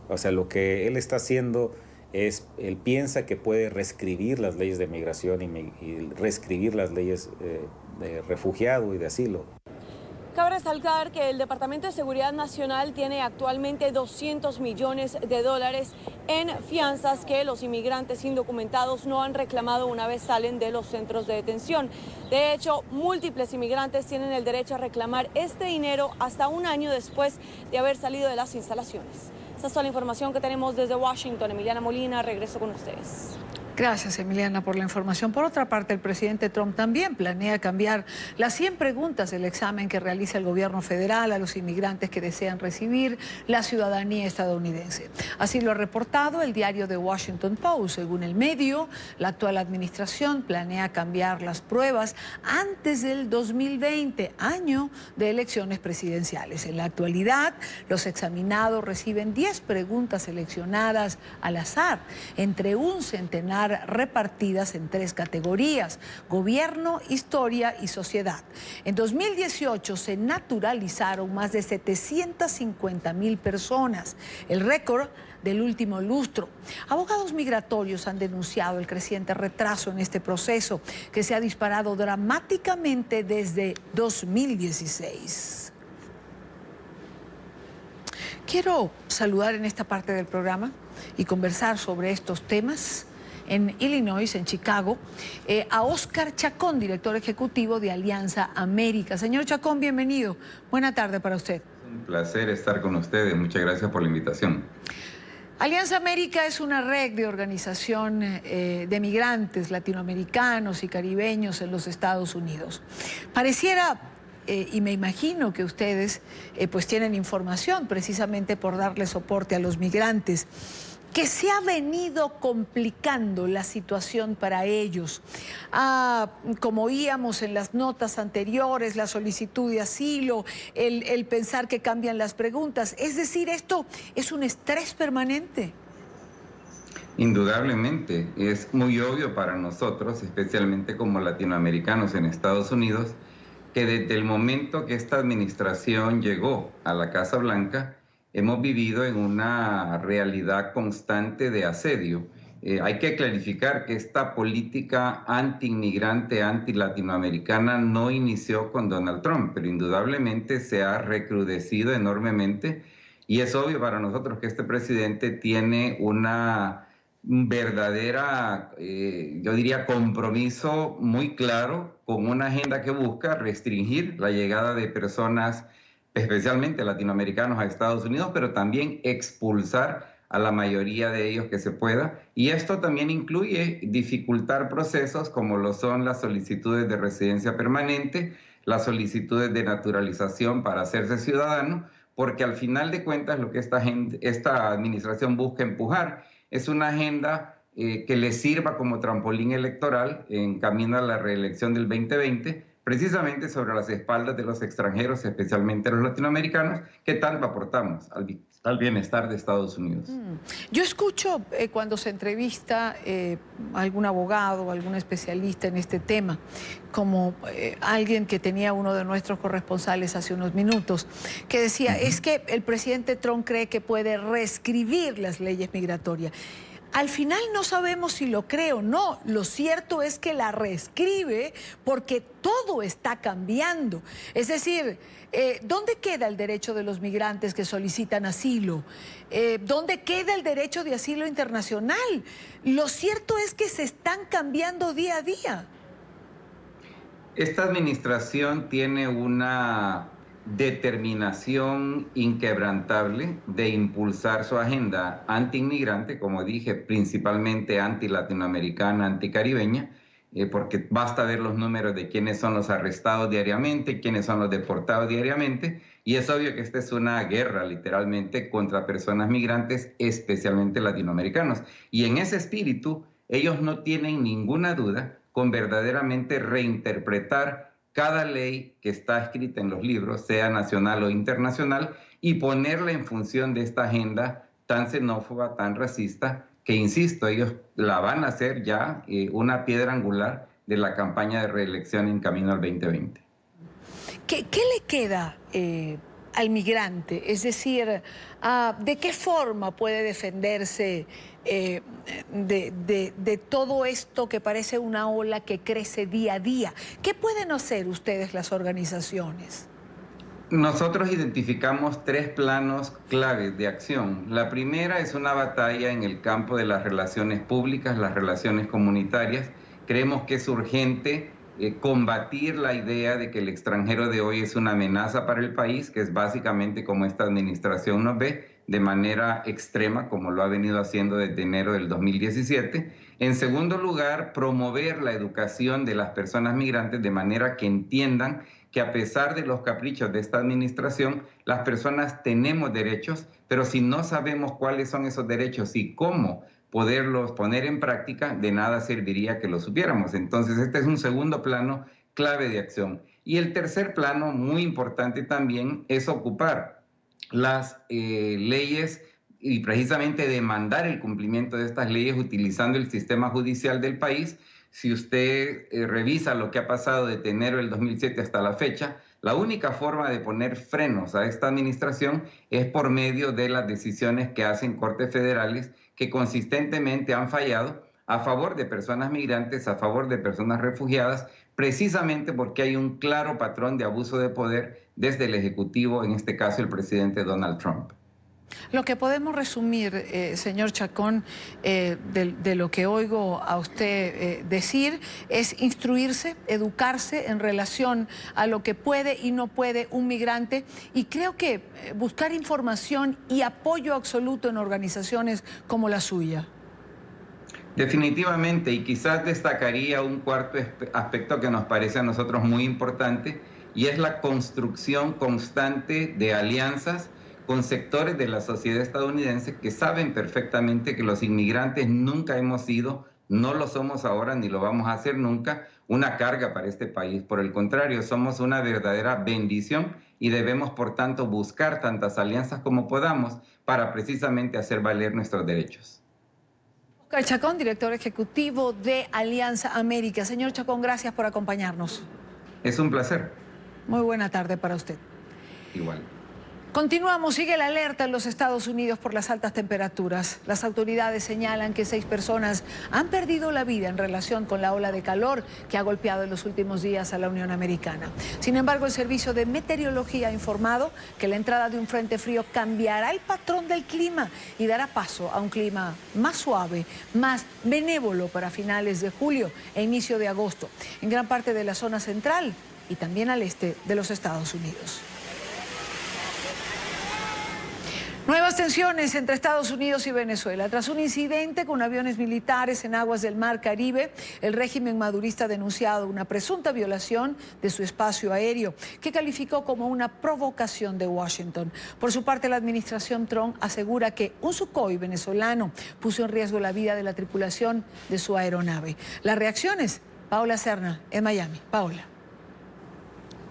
O sea, lo que él está haciendo él piensa que puede reescribir las leyes de migración y reescribir las leyes de refugiado y de asilo. Cabe resaltar que el Departamento de Seguridad Nacional tiene actualmente 200 millones de dólares en fianzas que los inmigrantes indocumentados no han reclamado una vez salen de los centros de detención. De hecho, múltiples inmigrantes tienen el derecho a reclamar este dinero hasta un año después de haber salido de las instalaciones. Esta es toda la información que tenemos desde Washington. Emiliana Molina, regreso con ustedes. Gracias, Emiliana, por la información. Por otra parte, el presidente Trump también planea cambiar las 100 preguntas del examen que realiza el gobierno federal a los inmigrantes que desean recibir la ciudadanía estadounidense. Así lo ha reportado el diario The Washington Post. Según el medio, la actual administración planea cambiar las pruebas antes del 2020, año de elecciones presidenciales. En la actualidad, los examinados reciben 10 preguntas seleccionadas al azar, entre un centenar repartidas en 3 categorías: gobierno, historia y sociedad. En 2018 se naturalizaron más de 750,000 personas, el récord del último lustro. Abogados migratorios han denunciado el creciente retraso en este proceso, que se ha disparado dramáticamente desde 2016. Quiero saludar en esta parte del programa y conversar sobre estos temas en Illinois, en Chicago, a Oscar Chacón, director ejecutivo de Alianza América. Señor Chacón, bienvenido. Buena tarde para usted. Un placer estar con ustedes. Muchas gracias por la invitación. Alianza América es una red de organización de migrantes latinoamericanos y caribeños en los Estados Unidos. Pareciera, y me imagino que ustedes pues tienen información precisamente por darle soporte a los migrantes, que se ha venido complicando la situación para ellos. Como oíamos en las notas anteriores, la solicitud de asilo, el pensar que cambian las preguntas. Es decir, esto es un estrés permanente. Indudablemente, es muy obvio para nosotros, especialmente como latinoamericanos en Estados Unidos, que desde el momento que esta administración llegó a la Casa Blanca, hemos vivido en una realidad constante de asedio. Hay que clarificar que esta política anti-inmigrante, anti-latinoamericana no inició con Donald Trump, pero indudablemente se ha recrudecido enormemente, y es obvio para nosotros que este presidente tiene una verdadera, yo diría, compromiso muy claro con una agenda que busca restringir la llegada de personas, especialmente latinoamericanos, a Estados Unidos, pero también expulsar a la mayoría de ellos que se pueda. Y esto también incluye dificultar procesos como lo son las solicitudes de residencia permanente, las solicitudes de naturalización para hacerse ciudadano, porque al final de cuentas lo que esta administración busca empujar es una agenda que le sirva como trampolín electoral en camino a la reelección del 2020, precisamente sobre las espaldas de los extranjeros, especialmente los latinoamericanos, que tanto aportamos al bienestar de Estados Unidos. Yo escucho cuando se entrevista a algún abogado, algún especialista en este tema, como alguien que tenía uno de nuestros corresponsales hace unos minutos, que decía, es que el presidente Trump cree que puede reescribir las leyes migratorias. Al final no sabemos si lo cree o no. Lo cierto es que la reescribe porque todo está cambiando. Es decir, ¿dónde queda el derecho de los migrantes que solicitan asilo? ¿Dónde queda el derecho de asilo internacional? Lo cierto es que se están cambiando día a día. Esta administración tiene una determinación inquebrantable de impulsar su agenda anti-inmigrante, como dije, principalmente anti-latinoamericana, anti-caribeña, porque basta ver los números de quiénes son los arrestados diariamente, quiénes son los deportados diariamente, y es obvio que esta es una guerra, literalmente, contra personas migrantes, especialmente latinoamericanos. Y en ese espíritu, ellos no tienen ninguna duda con verdaderamente reinterpretar cada ley que está escrita en los libros, sea nacional o internacional, y ponerla en función de esta agenda tan xenófoba, tan racista, que, insisto, ellos la van a hacer ya una piedra angular de la campaña de reelección en camino al 2020. ¿Qué le queda al migrante? Es decir, ¿de qué forma puede defenderse de todo esto que parece una ola que crece día a día? ¿Qué pueden hacer ustedes, las organizaciones? Nosotros identificamos 3 planos claves de acción. La primera es una batalla en el campo de las relaciones públicas, las relaciones comunitarias. Creemos que es urgente combatir la idea de que el extranjero de hoy es una amenaza para el país, que es básicamente como esta administración nos ve, de manera extrema, como lo ha venido haciendo desde enero del 2017. En segundo lugar, promover la educación de las personas migrantes de manera que entiendan que a pesar de los caprichos de esta administración, las personas tenemos derechos, pero si no sabemos cuáles son esos derechos y cómo poderlos poner en práctica, de nada serviría que lo supiéramos. Entonces, este es un segundo plano clave de acción. Y el tercer plano, muy importante también, es ocupar las leyes y precisamente demandar el cumplimiento de estas leyes utilizando el sistema judicial del país. Si usted revisa lo que ha pasado desde enero del 2007 hasta la fecha, la única forma de poner frenos a esta administración es por medio de las decisiones que hacen cortes federales que consistentemente han fallado a favor de personas migrantes, a favor de personas refugiadas, precisamente porque hay un claro patrón de abuso de poder desde el Ejecutivo, en este caso el presidente Donald Trump. Lo que podemos resumir, señor Chacón, de lo que oigo a usted decir, es instruirse, educarse en relación a lo que puede y no puede un migrante, y creo que buscar información y apoyo absoluto en organizaciones como la suya. Definitivamente, y quizás destacaría un cuarto aspecto que nos parece a nosotros muy importante, y es la construcción constante de alianzas con sectores de la sociedad estadounidense que saben perfectamente que los inmigrantes nunca hemos sido, no lo somos ahora ni lo vamos a hacer nunca, una carga para este país. Por el contrario, somos una verdadera bendición y debemos, por tanto, buscar tantas alianzas como podamos para precisamente hacer valer nuestros derechos. Oscar Chacón, director ejecutivo de Alianza América. Señor Chacón, gracias por acompañarnos. Es un placer. Muy buena tarde para usted. Igual. Continuamos, sigue la alerta en los Estados Unidos por las altas temperaturas. Las autoridades señalan que 6 personas han perdido la vida en relación con la ola de calor que ha golpeado en los últimos días a la Unión Americana. Sin embargo, el Servicio de Meteorología ha informado que la entrada de un frente frío cambiará el patrón del clima y dará paso a un clima más suave, más benévolo para finales de julio e inicio de agosto, en gran parte de la zona central y también al este de los Estados Unidos. Nuevas tensiones entre Estados Unidos y Venezuela. Tras un incidente con aviones militares en aguas del Mar Caribe, el régimen madurista ha denunciado una presunta violación de su espacio aéreo, que calificó como una provocación de Washington. Por su parte, la administración Trump asegura que un Sukhoi venezolano puso en riesgo la vida de la tripulación de su aeronave. Las reacciones, Paola Serna, en Miami. Paola.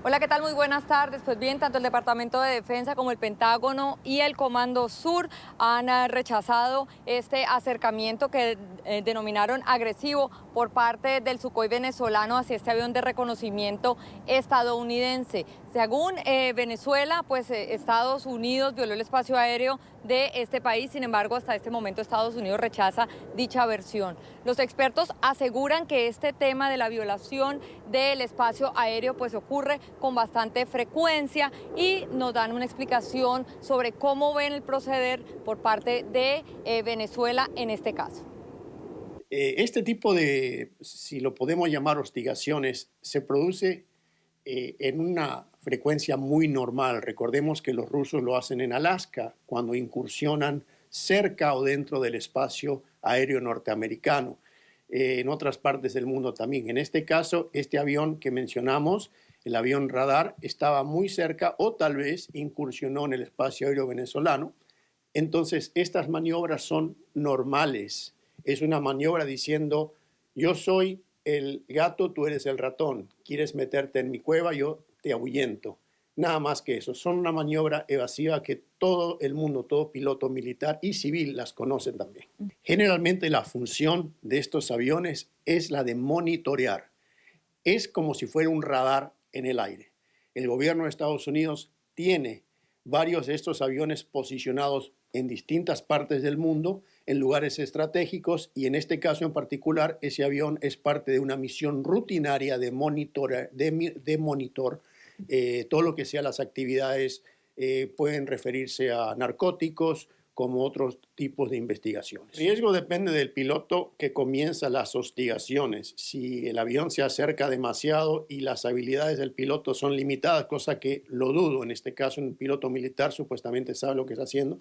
Hola, ¿qué tal? Muy buenas tardes. Pues bien, tanto el Departamento de Defensa como el Pentágono y el Comando Sur han rechazado este acercamiento que denominaron agresivo por parte del Sukhoi venezolano hacia este avión de reconocimiento estadounidense. Según Venezuela, pues Estados Unidos violó el espacio aéreo de este país. Sin embargo, hasta este momento Estados Unidos rechaza dicha versión. Los expertos aseguran que este tema de la violación del espacio aéreo pues ocurre con bastante frecuencia y nos dan una explicación sobre cómo ven el proceder por parte de Venezuela en este caso. Este tipo de, si lo podemos llamar hostigaciones, se produce en una frecuencia muy normal. Recordemos que los rusos lo hacen en Alaska, cuando incursionan cerca o dentro del espacio aéreo norteamericano. En otras partes del mundo también. En este caso, este avión que mencionamos, el avión radar, estaba muy cerca o tal vez incursionó en el espacio aéreo venezolano. Entonces, estas maniobras son normales. Es una maniobra diciendo, yo soy el gato, tú eres el ratón. Quieres meterte en mi cueva, yo te ahuyento. Nada más que eso. Son una maniobra evasiva que todo el mundo, todo piloto militar y civil las conocen también. Generalmente la función de estos aviones es la de monitorear. Es como si fuera un radar en el aire. El gobierno de Estados Unidos tiene varios de estos aviones posicionados en distintas partes del mundo, en lugares estratégicos, y en este caso en particular, ese avión es parte de una misión rutinaria de monitor. Todo lo que sea las actividades pueden referirse a narcóticos, como otros tipos de investigaciones. El riesgo depende del piloto que comienza las hostigaciones. Si el avión se acerca demasiado y las habilidades del piloto son limitadas, cosa que lo dudo, en este caso un piloto militar supuestamente sabe lo que está haciendo,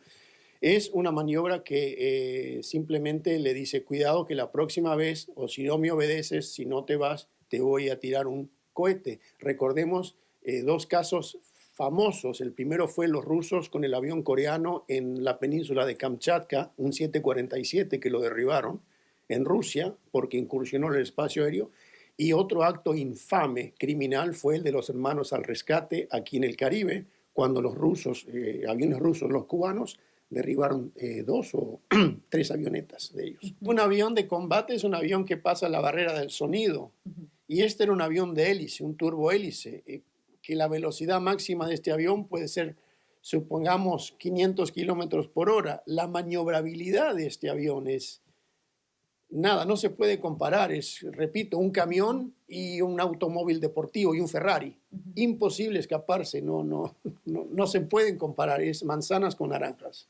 es una maniobra que simplemente le dice, cuidado que la próxima vez, o si no me obedeces, si no te vas, te voy a tirar un cohete. Recordemos dos casos famosos. El primero fue los rusos con el avión coreano en la península de Kamchatka, un 747 que lo derribaron en Rusia porque incursionó en el espacio aéreo. Y otro acto infame, criminal, fue el de los hermanos al rescate aquí en el Caribe, cuando los rusos, aviones rusos, los cubanos, derribaron 2 o 3 avionetas de ellos. Un avión de combate es un avión que pasa la barrera del sonido. Y este era un avión de hélice, un turbohélice, que la velocidad máxima de este avión puede ser, supongamos, 500 kilómetros por hora. La maniobrabilidad de este avión es nada, no se puede comparar. Es, repito, un camión y un automóvil deportivo y un Ferrari. Imposible escaparse, no se pueden comparar, es manzanas con naranjas.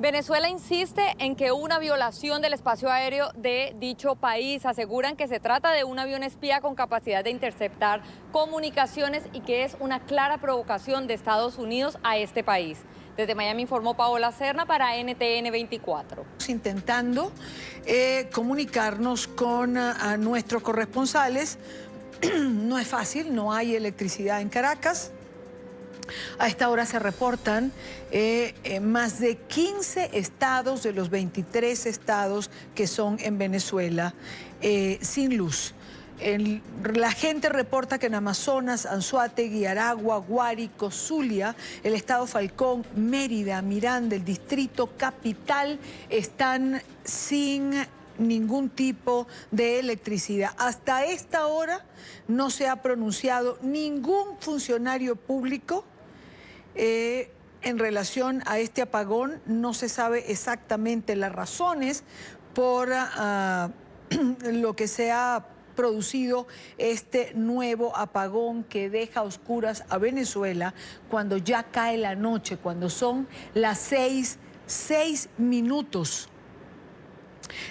Venezuela insiste en que hubo una violación del espacio aéreo de dicho país. Aseguran que se trata de un avión espía con capacidad de interceptar comunicaciones y que es una clara provocación de Estados Unidos a este país. Desde Miami informó Paola Serna para NTN 24. Intentando comunicarnos con nuestros corresponsales. No es fácil, no hay electricidad en Caracas. A esta hora se reportan más de 15 estados de los 23 estados que son en Venezuela sin luz. La gente reporta que en Amazonas, Anzoátegui, Aragua, Guárico, Zulia, el estado Falcón, Mérida, Miranda, el distrito Capital están sin ningún tipo de electricidad. Hasta esta hora no se ha pronunciado ningún funcionario público en relación a este apagón. No se sabe exactamente las razones por lo que se ha producido este nuevo apagón que deja a oscuras a Venezuela cuando ya cae la noche, cuando son las 6 minutos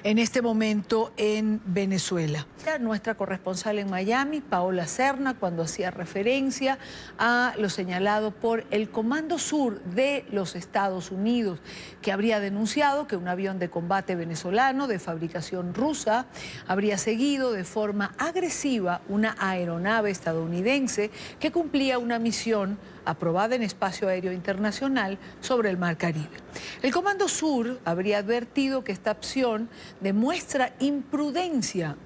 en este momento en Venezuela. Nuestra corresponsal en Miami, Paola Serna, cuando hacía referencia a lo señalado por el Comando Sur de los Estados Unidos, que habría denunciado que un avión de combate venezolano de fabricación rusa habría seguido de forma agresiva una aeronave estadounidense que cumplía una misión aprobada en espacio aéreo internacional sobre el Mar Caribe. El Comando Sur habría advertido que esta acción demuestra imprudencia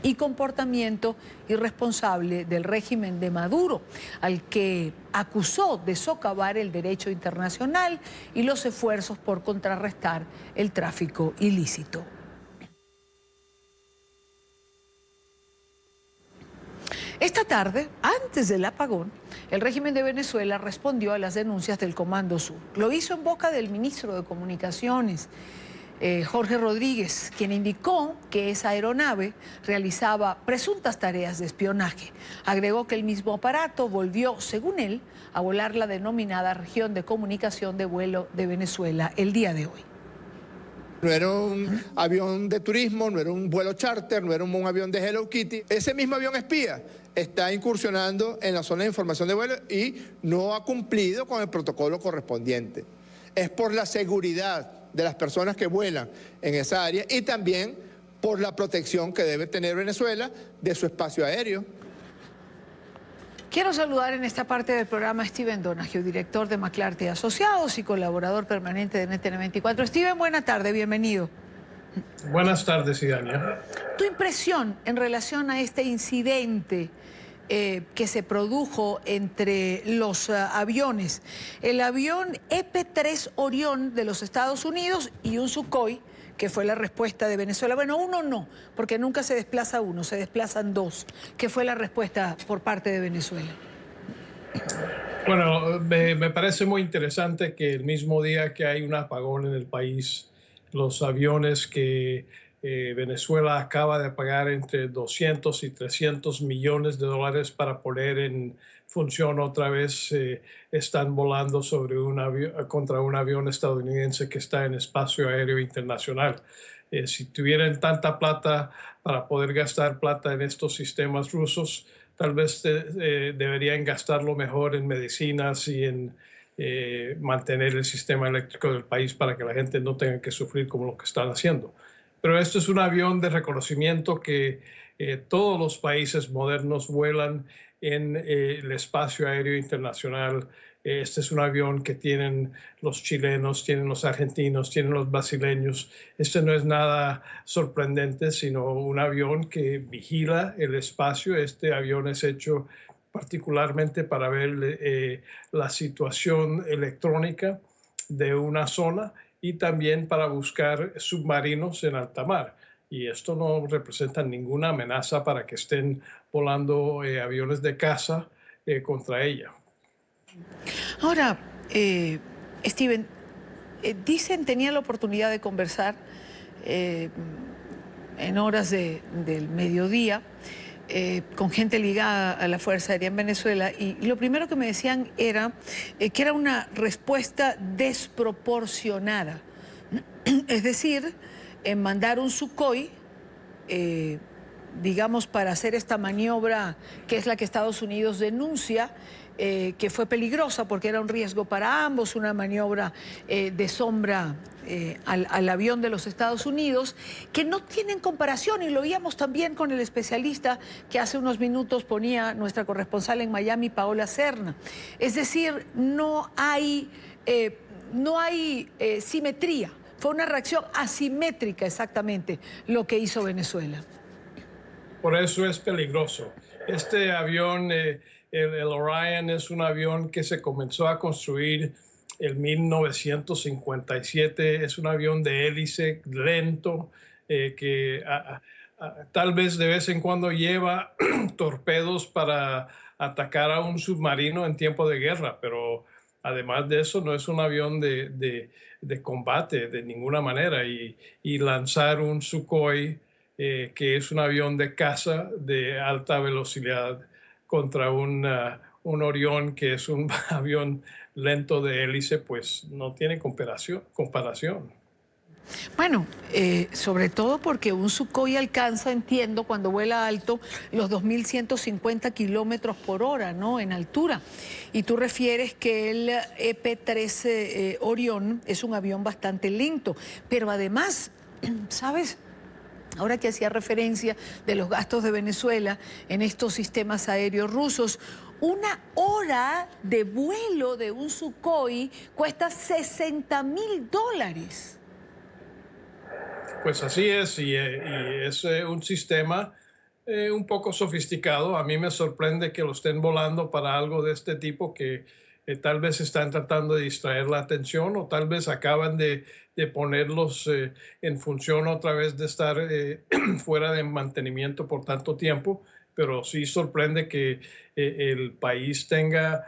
y comportamiento irresponsable del régimen de Maduro, al que acusó de socavar el derecho internacional y los esfuerzos por contrarrestar el tráfico ilícito. Esta tarde, antes del apagón, el régimen de Venezuela respondió a las denuncias del Comando Sur. Lo hizo en boca del ministro de Comunicaciones, Jorge Rodríguez, quien indicó que esa aeronave realizaba presuntas tareas de espionaje. Agregó que el mismo aparato volvió, según él, a volar la denominada región de comunicación de vuelo de Venezuela el día de hoy. No era un avión de turismo, no era un vuelo charter, no era un avión de Hello Kitty. Ese mismo avión espía está incursionando en la zona de información de vuelo y no ha cumplido con el protocolo correspondiente. Es por la seguridad de las personas que vuelan en esa área y también por la protección que debe tener Venezuela de su espacio aéreo. Quiero saludar en esta parte del programa a Steven Donahue, director de McClarty Asociados y colaborador permanente de NTN 24. Steven, buena tarde, bienvenido. Buenas tardes, Idania. Tu impresión en relación a este incidente que se produjo entre los aviones, el avión EP-3 Orión de los Estados Unidos y un Sukhoi, que fue la respuesta de Venezuela. Bueno, uno no, porque nunca se desplaza uno, se desplazan dos. ¿Qué fue la respuesta por parte de Venezuela? Bueno, me parece muy interesante que el mismo día que hay un apagón en el país, los aviones que Venezuela acaba de pagar entre 200 y 300 millones de dólares para poner en función otra vez, están volando sobre contra un avión estadounidense que está en espacio aéreo internacional. Si tuvieran tanta plata para poder gastar plata en estos sistemas rusos, tal vez deberían gastarlo mejor en medicinas y en mantener el sistema eléctrico del país para que la gente no tenga que sufrir como lo que están haciendo. Pero esto es un avión de reconocimiento que todos los países modernos vuelan en el espacio aéreo internacional. Este es un avión que tienen los chilenos, tienen los argentinos, tienen los brasileños. Este no es nada sorprendente, sino un avión que vigila el espacio. Este avión es hecho particularmente para ver la situación electrónica de una zona y también para buscar submarinos en alta mar. Y esto no representa ninguna amenaza para que estén volando aviones de caza contra ella. Ahora, Steven, tenía la oportunidad de conversar en horas del mediodía con gente ligada a la Fuerza Aérea en Venezuela, y lo primero que me decían era que era una respuesta desproporcionada. Es decir, mandar un Sukhoi, digamos, para hacer esta maniobra que es la que Estados Unidos denuncia, que fue peligrosa porque era un riesgo para ambos, una maniobra de sombra al avión de los Estados Unidos, que no tienen comparación, y lo oíamos también con el especialista que hace unos minutos ponía nuestra corresponsal en Miami, Paola Serna. Es decir, no hay simetría. Fue una reacción asimétrica exactamente lo que hizo Venezuela. Por eso es peligroso. Este avión, el Orion, es un avión que se comenzó a construir en 1957. Es un avión de hélice lento que tal vez de vez en cuando lleva torpedos para atacar a un submarino en tiempo de guerra, pero además de eso no es un avión de combate de ninguna manera. Y lanzar un Sukhoi, que es un avión de caza de alta velocidad, contra un Orión, que es un avión lento de hélice, pues no tiene comparación. Bueno, sobre todo porque un Sukhoi alcanza, entiendo, cuando vuela alto, los 2.150 kilómetros por hora, ¿no?, en altura. Y tú refieres que el EP-13 Orión es un avión bastante lento. Pero además, ¿sabes? Ahora que hacía referencia de los gastos de Venezuela en estos sistemas aéreos rusos, una hora de vuelo de un Sukhoi cuesta $60.000. Pues así es, y es un sistema un poco sofisticado. A mí me sorprende que lo estén volando para algo de este tipo, que tal vez están tratando de distraer la atención, o tal vez acaban de ponerlos en función otra vez de estar fuera de mantenimiento por tanto tiempo. Pero sí sorprende que el país tenga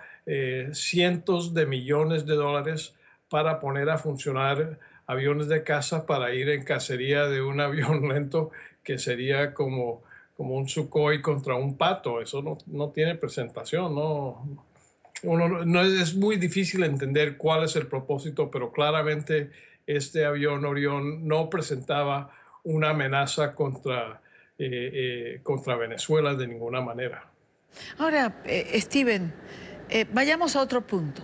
cientos de millones de dólares para poner a funcionar aviones de caza para ir en cacería de un avión lento, que sería como un Sukhoi contra un pato. Eso no tiene presentación, es muy difícil entender cuál es el propósito, pero claramente este avión Orión no presentaba una amenaza contra Venezuela de ninguna manera. Ahora, Steven, vayamos a otro punto.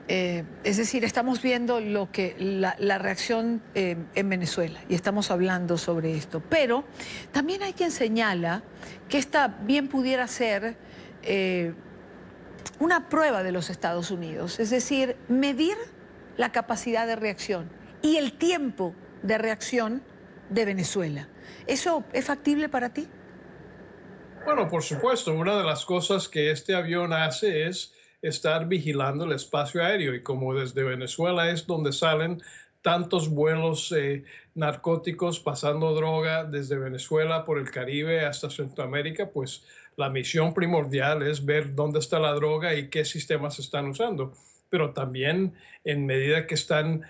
Es decir, estamos viendo la reacción en Venezuela y estamos hablando sobre esto, pero también hay quien señala que esta bien pudiera ser una prueba de los Estados Unidos, es decir, medir la capacidad de reacción y el tiempo de reacción de Venezuela. ¿Eso es factible para ti? Bueno, por supuesto. Una de las cosas que este avión hace es estar vigilando el espacio aéreo, y como desde Venezuela es donde salen tantos vuelos narcóticos pasando droga desde Venezuela por el Caribe hasta Centroamérica, pues la misión primordial es ver dónde está la droga y qué sistemas están usando. Pero también en medida que están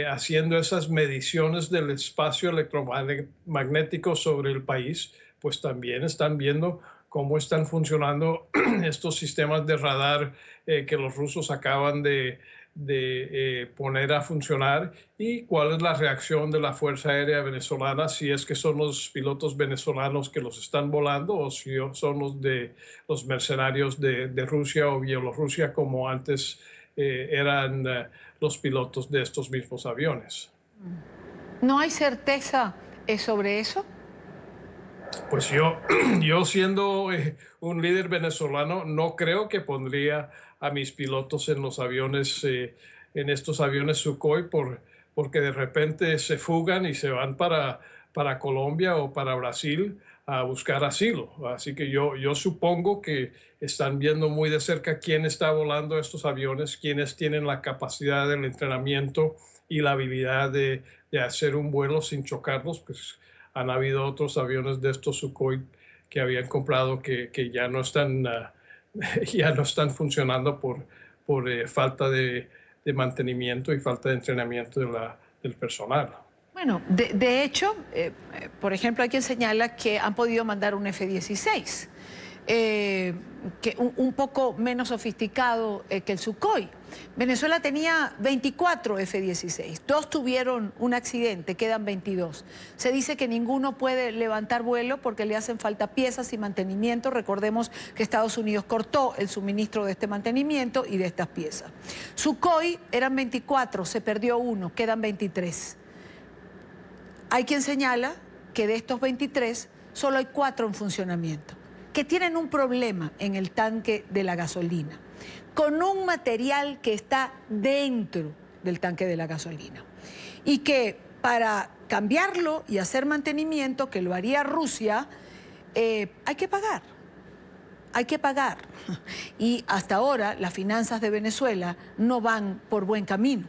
haciendo esas mediciones del espacio electromagnético sobre el país, pues también están viendo cómo están funcionando estos sistemas de radar que los rusos acaban de poner a funcionar y cuál es la reacción de la Fuerza Aérea Venezolana, si es que son los pilotos venezolanos que los están volando o si son los mercenarios de Rusia o Bielorrusia, como antes eran los pilotos de estos mismos aviones. ¿No hay certeza sobre eso? Pues yo siendo un líder venezolano, no creo que pondría a mis pilotos en los aviones, en estos aviones Sukhoi, porque de repente se fugan y se van para Colombia o para Brasil a buscar asilo. Así que yo supongo que están viendo muy de cerca quién está volando estos aviones, quiénes tienen la capacidad del entrenamiento y la habilidad de hacer un vuelo sin chocarlos. Pues han habido otros aviones de estos Sukhoi que habían comprado que ya no están funcionando por falta de mantenimiento y falta de entrenamiento del personal. Bueno, de hecho, por ejemplo, hay quien señala que han podido mandar un F-16, que un poco menos sofisticado que el Sukhoi. Venezuela tenía 24 F-16, 2 tuvieron un accidente, quedan 22. Se dice que ninguno puede levantar vuelo porque le hacen falta piezas y mantenimiento. Recordemos que Estados Unidos cortó el suministro de este mantenimiento y de estas piezas. Sukhoi eran 24, se perdió uno, quedan 23. Hay quien señala que de estos 23 solo hay 4 en funcionamiento, que tienen un problema en el tanque de la gasolina, con un material que está dentro del tanque de la gasolina. Y que para cambiarlo y hacer mantenimiento, que lo haría Rusia, hay que pagar. Hay que pagar. Y hasta ahora las finanzas de Venezuela no van por buen camino.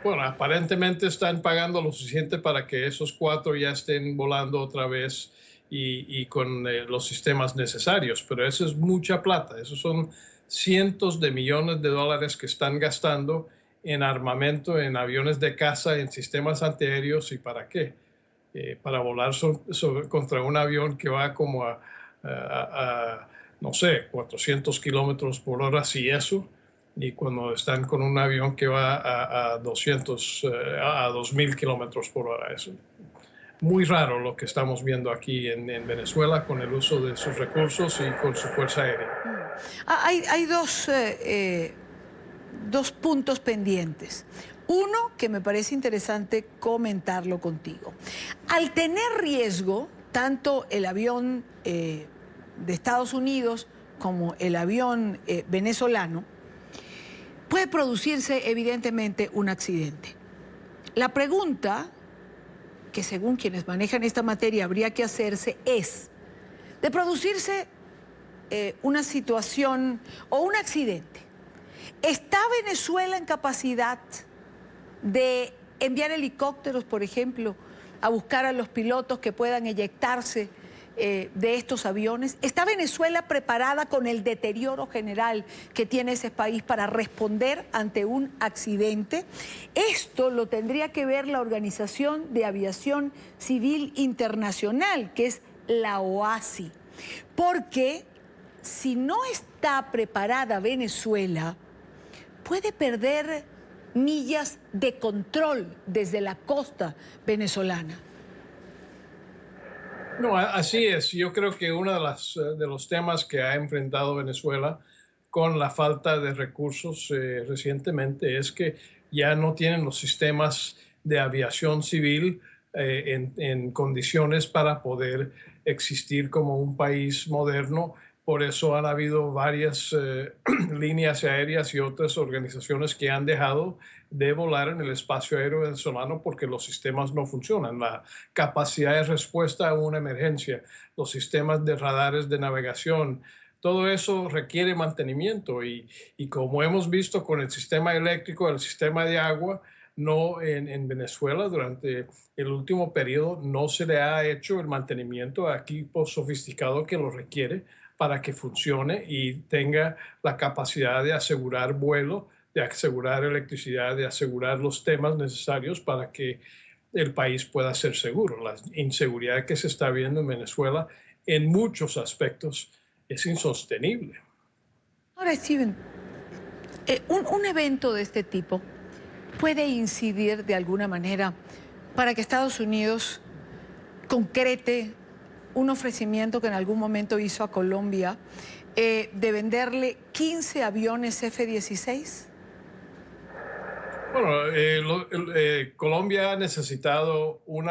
Bueno, aparentemente están pagando lo suficiente para que esos 4 ya estén volando otra vez y con los sistemas necesarios, pero eso es mucha plata. Esos son cientos de millones de dólares que están gastando en armamento, en aviones de caza, en sistemas antiaéreos. ¿Y para qué? Para volar contra un avión que va como no sé, 400 kilómetros por hora, si eso. Y cuando están con un avión que va a 2.000 kilómetros por hora. Es muy raro lo que estamos viendo aquí en Venezuela con el uso de sus recursos y con su fuerza aérea. Hay dos puntos pendientes. Uno que me parece interesante comentarlo contigo. Al tener riesgo, tanto el avión de Estados Unidos como el avión venezolano, puede producirse evidentemente un accidente. La pregunta que según quienes manejan esta materia habría que hacerse es, de producirse una situación o un accidente, ¿está Venezuela en capacidad de enviar helicópteros, por ejemplo, a buscar a los pilotos que puedan eyectarse de estos aviones? ¿Está Venezuela preparada con el deterioro general que tiene ese país para responder ante un accidente? Esto lo tendría que ver la Organización de Aviación Civil Internacional, que es la OACI, porque si no está preparada Venezuela, puede perder millas de control desde la costa venezolana. No, así es. Yo creo que uno de los temas que ha enfrentado Venezuela con la falta de recursos recientemente es que ya no tienen los sistemas de aviación civil en condiciones para poder existir como un país moderno. Por eso han habido varias líneas aéreas y otras organizaciones que han dejado de volar en el espacio aéreo venezolano porque los sistemas no funcionan. La capacidad de respuesta a una emergencia, los sistemas de radares de navegación, todo eso requiere mantenimiento y como hemos visto con el sistema eléctrico, el sistema de agua, no en Venezuela durante el último periodo no se le ha hecho el mantenimiento a equipos sofisticados que lo requiere para que funcione y tenga la capacidad de asegurar vuelo, de asegurar electricidad, de asegurar los temas necesarios para que el país pueda ser seguro. La inseguridad que se está viendo en Venezuela en muchos aspectos es insostenible. Ahora, Steven, un evento de este tipo puede incidir de alguna manera para que Estados Unidos concrete un ofrecimiento que en algún momento hizo a Colombia de venderle 15 aviones F-16. Bueno, Colombia ha necesitado un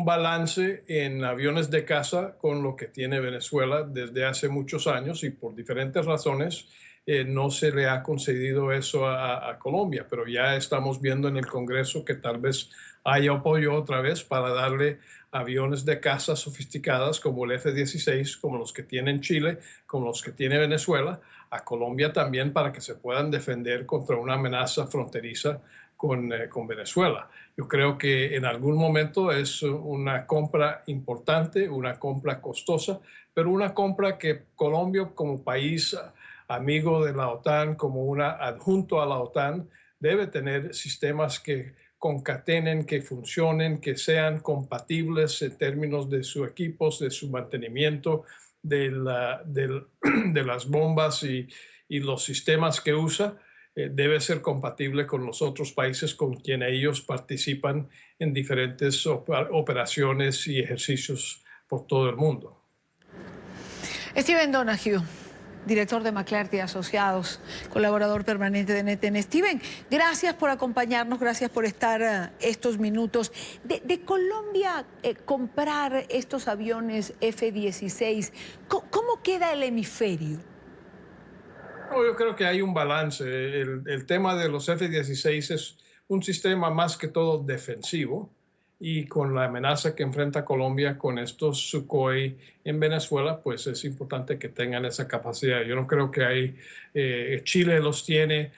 balance en aviones de caza con lo que tiene Venezuela desde hace muchos años y por diferentes razones no se le ha concedido eso a Colombia, pero ya estamos viendo en el Congreso que tal vez haya apoyo otra vez para darle aviones de caza sofisticadas como el F-16, como los que tiene Chile, como los que tiene Venezuela, a Colombia también para que se puedan defender contra una amenaza fronteriza con Venezuela. Yo creo que en algún momento es una compra importante, una compra costosa, pero una compra que Colombia como país amigo de la OTAN, como un adjunto a la OTAN, debe tener sistemas que concatenen, que funcionen, que sean compatibles en términos de sus equipos, de su mantenimiento, de las bombas y los sistemas que usa. Debe ser compatible con los otros países con quienes ellos participan en diferentes operaciones y ejercicios por todo el mundo. Steven Donahue, director de McClarty Asociados, colaborador permanente de NTN. Steven, gracias por acompañarnos, gracias por estar estos minutos. De Colombia comprar estos aviones F-16, ¿cómo queda el hemisferio? No, yo creo que hay un balance. El tema de los F-16 es un sistema más que todo defensivo y con la amenaza que enfrenta Colombia con estos Sukhoi en Venezuela, pues es importante que tengan esa capacidad. Yo no creo que Chile los tiene,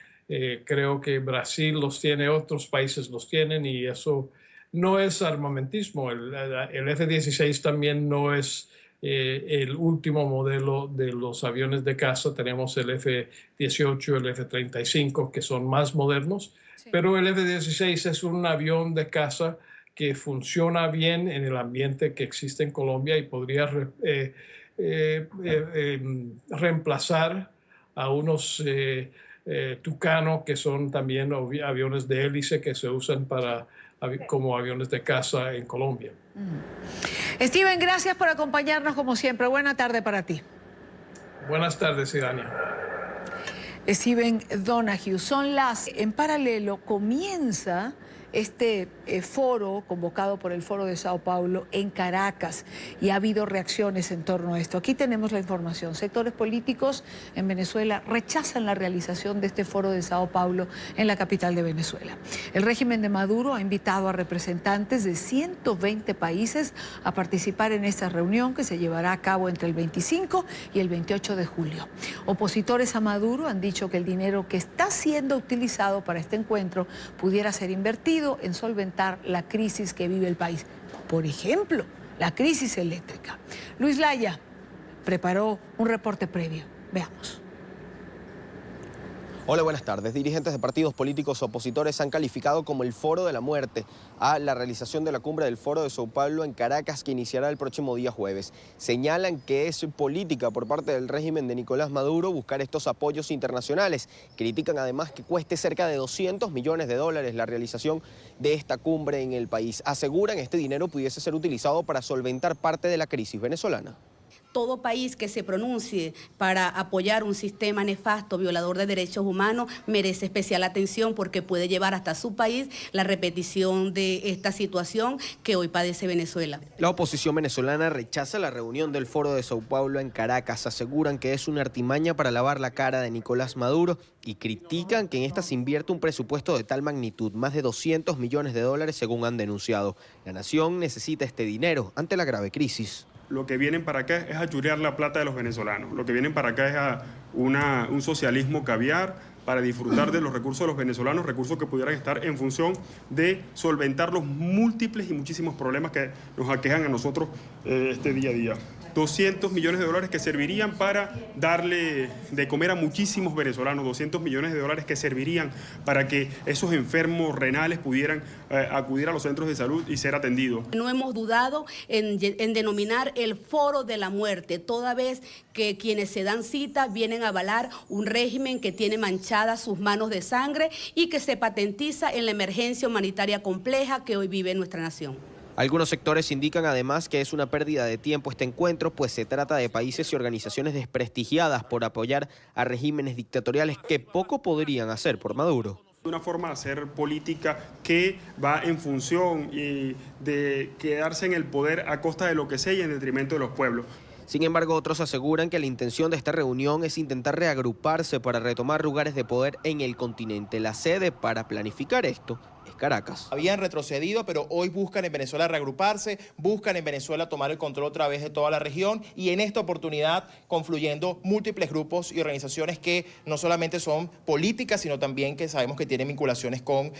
creo que Brasil los tiene, otros países los tienen y eso no es armamentismo. El F-16 también no es el último modelo de los aviones de caza. Tenemos el F-18, el F-35, que son más modernos, pero el F-16 es un avión de caza que funciona bien en el ambiente que existe en Colombia y podría reemplazar a unos Tucano, que son también aviones de hélice que se usan como aviones de caza en Colombia. Steven, gracias por acompañarnos como siempre. Buena tarde para ti. Buenas tardes, Idania. Steven Donahue, en paralelo comienza este foro convocado por el Foro de Sao Paulo en Caracas y ha habido reacciones en torno a esto. Aquí tenemos la información. Sectores políticos en Venezuela rechazan la realización de este Foro de Sao Paulo en la capital de Venezuela. El régimen de Maduro ha invitado a representantes de 120 países a participar en esta reunión que se llevará a cabo entre el 25 y el 28 de julio. Opositores a Maduro han dicho que el dinero que está siendo utilizado para este encuentro pudiera ser invertido en solventar la crisis que vive el país. Por ejemplo, la crisis eléctrica. Luis Laya preparó un reporte previo. Veamos. Hola, buenas tardes. Dirigentes de partidos políticos opositores han calificado como el foro de la muerte a la realización de la cumbre del Foro de Sao Paulo en Caracas, que iniciará el próximo día jueves. Señalan que es política por parte del régimen de Nicolás Maduro buscar estos apoyos internacionales. Critican además que cueste cerca de $200 millones la realización de esta cumbre en el país. Aseguran que este dinero pudiese ser utilizado para solventar parte de la crisis venezolana. Todo país que se pronuncie para apoyar un sistema nefasto, violador de derechos humanos, merece especial atención porque puede llevar hasta su país la repetición de esta situación que hoy padece Venezuela. La oposición venezolana rechaza la reunión del Foro de Sao Paulo en Caracas. Aseguran que es una artimaña para lavar la cara de Nicolás Maduro y critican que en esta se invierte un presupuesto de tal magnitud, más de $200 millones según han denunciado. La nación necesita este dinero ante la grave crisis. Lo que vienen para acá es a churear la plata de los venezolanos. Lo que vienen para acá es a un socialismo caviar para disfrutar de los recursos de los venezolanos, recursos que pudieran estar en función de solventar los múltiples y muchísimos problemas que nos aquejan a nosotros este día a día. 200 millones de dólares que servirían para darle de comer a muchísimos venezolanos, 200 millones de dólares que servirían para que esos enfermos renales pudieran acudir a los centros de salud y ser atendidos. No hemos dudado en denominar el foro de la muerte, toda vez que quienes se dan cita vienen a avalar un régimen que tiene manchadas sus manos de sangre y que se patentiza en la emergencia humanitaria compleja que hoy vive nuestra nación. Algunos sectores indican además que es una pérdida de tiempo este encuentro, pues se trata de países y organizaciones desprestigiadas por apoyar a regímenes dictatoriales que poco podrían hacer por Maduro. Una forma de hacer política que va en función de quedarse en el poder a costa de lo que sea y en detrimento de los pueblos. Sin embargo, otros aseguran que la intención de esta reunión es intentar reagruparse para retomar lugares de poder en el continente. La sede para planificar esto es Caracas. Habían retrocedido, pero hoy buscan en Venezuela reagruparse, buscan en Venezuela tomar el control otra vez de toda la región y en esta oportunidad confluyendo múltiples grupos y organizaciones que no solamente son políticas, sino también que sabemos que tienen vinculaciones con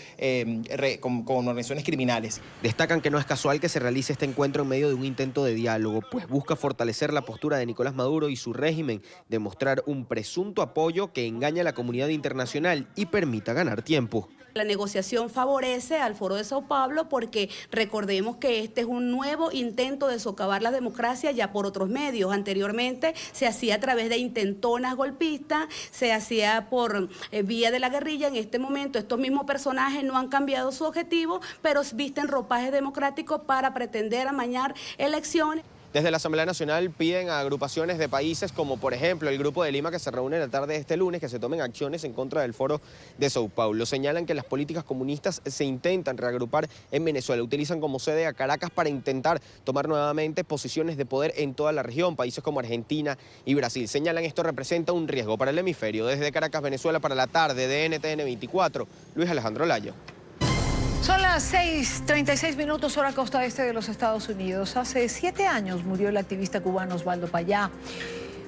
organizaciones criminales. Destacan que no es casual que se realice este encuentro en medio de un intento de diálogo, pues busca fortalecer la postura de Nicolás Maduro y su régimen, demostrar un presunto apoyo que engaña a la comunidad internacional y permita ganar tiempo. La negociación favorece al Foro de Sao Paulo porque recordemos que este es un nuevo intento de socavar la democracia ya por otros medios. Anteriormente se hacía a través de intentonas golpistas, se hacía por vía de la guerrilla. En este momento estos mismos personajes no han cambiado su objetivo, pero visten ropaje democrático para pretender amañar elecciones. Desde la Asamblea Nacional piden a agrupaciones de países como por ejemplo el Grupo de Lima que se reúne en la tarde de este lunes que se tomen acciones en contra del Foro de Sao Paulo. Señalan que las políticas comunistas se intentan reagrupar en Venezuela, utilizan como sede a Caracas para intentar tomar nuevamente posiciones de poder en toda la región, países como Argentina y Brasil. Señalan esto representa un riesgo para el hemisferio. Desde Caracas, Venezuela, para la tarde de NTN 24, Luis Alejandro Layo. Son las 6:36 minutos, hora costa este de los Estados Unidos. Hace 7 años murió el activista cubano Osvaldo Payá,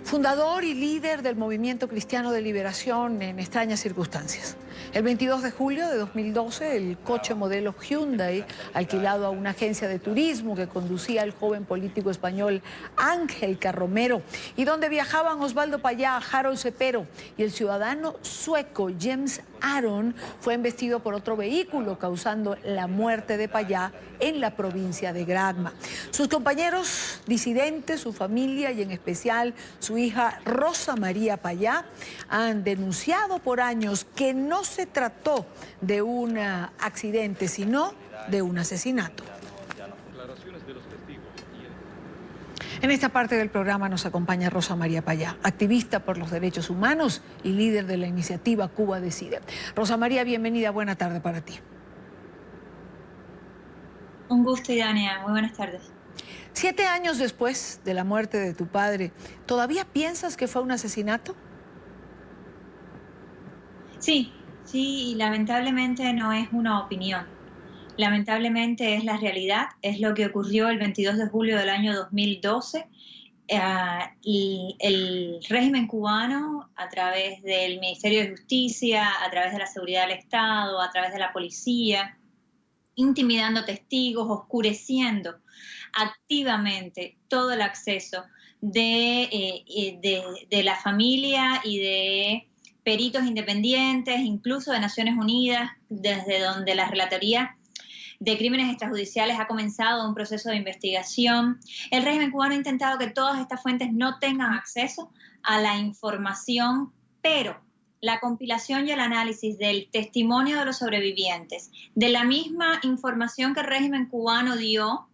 fundador y líder del Movimiento Cristiano de Liberación en extrañas circunstancias. El 22 de julio de 2012, el coche modelo Hyundai, alquilado a una agencia de turismo que conducía el joven político español Ángel Carromero, y donde viajaban Osvaldo Payá, Harold Cepero y el ciudadano sueco James Aron, fue embestido por otro vehículo, causando la muerte de Payá en la provincia de Granma. Sus compañeros disidentes, su familia y en especial su hija Rosa María Payá han denunciado por años que no se trató de un accidente, sino de un asesinato. En esta parte del programa nos acompaña Rosa María Payá, activista por los derechos humanos y líder de la iniciativa Cuba Decide. Rosa María, bienvenida, buena tarde para ti. Un gusto, Idania, muy buenas tardes. 7 años después de la muerte de tu padre, ¿todavía piensas que fue un asesinato? Sí, y lamentablemente no es una opinión. Lamentablemente es la realidad, es lo que ocurrió el 22 de julio del año 2012. Y el régimen cubano, a través del Ministerio de Justicia, a través de la Seguridad del Estado, a través de la policía, intimidando testigos, oscureciendo activamente todo el acceso de la familia y de peritos independientes, incluso de Naciones Unidas, desde donde la Relatoría de Crímenes Extrajudiciales ha comenzado un proceso de investigación. El régimen cubano ha intentado que todas estas fuentes no tengan acceso a la información, pero la compilación y el análisis del testimonio de los sobrevivientes, de la misma información que el régimen cubano dio,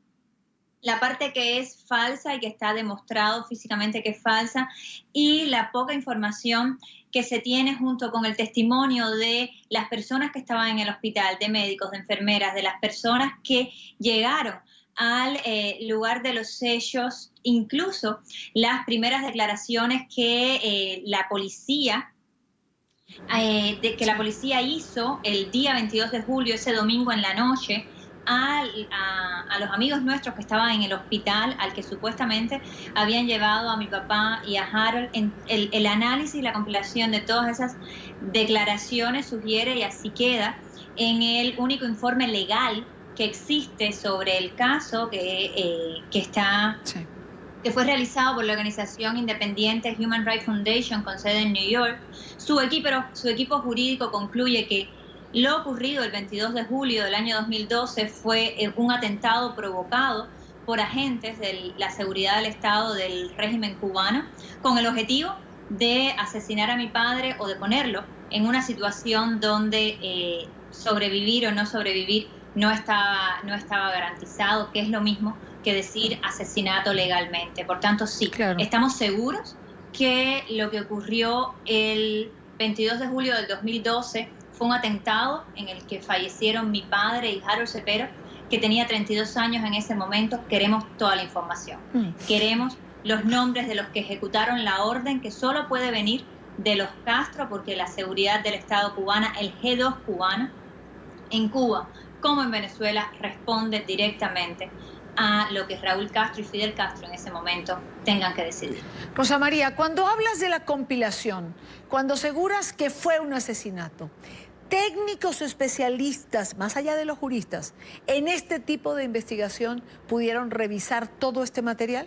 la parte que es falsa y que está demostrado físicamente que es falsa, y la poca información que se tiene junto con el testimonio de las personas que estaban en el hospital, de médicos, de enfermeras, de las personas que llegaron al lugar de los hechos, incluso las primeras declaraciones que la policía hizo el día 22 de julio, ese domingo en la noche, a los amigos nuestros que estaban en el hospital al que supuestamente habían llevado a mi papá y a Harold. El análisis y la compilación de todas esas declaraciones sugiere, y así queda, en el único informe legal que existe sobre el caso que fue realizado por la organización independiente Human Rights Foundation con sede en New York. Su equipo jurídico concluye que lo ocurrido el 22 de julio del año 2012 fue un atentado provocado por agentes de la seguridad del Estado del régimen cubano con el objetivo de asesinar a mi padre o de ponerlo en una situación donde sobrevivir o no sobrevivir no estaba garantizado, que es lo mismo que decir asesinato legalmente. Por tanto, sí, estamos seguros que lo que ocurrió el 22 de julio del 2012 fue un atentado en el que fallecieron mi padre y Harold Cepero, que tenía 32 años en ese momento. Queremos toda la información. Queremos los nombres de los que ejecutaron la orden, que solo puede venir de los Castro, porque la seguridad del Estado cubana, el G2 cubano, en Cuba como en Venezuela, responde directamente a lo que Raúl Castro y Fidel Castro en ese momento tengan que decidir. Rosa María, cuando hablas de la compilación, cuando aseguras que fue un asesinato, técnicos o especialistas, más allá de los juristas, en este tipo de investigación pudieron revisar todo este material.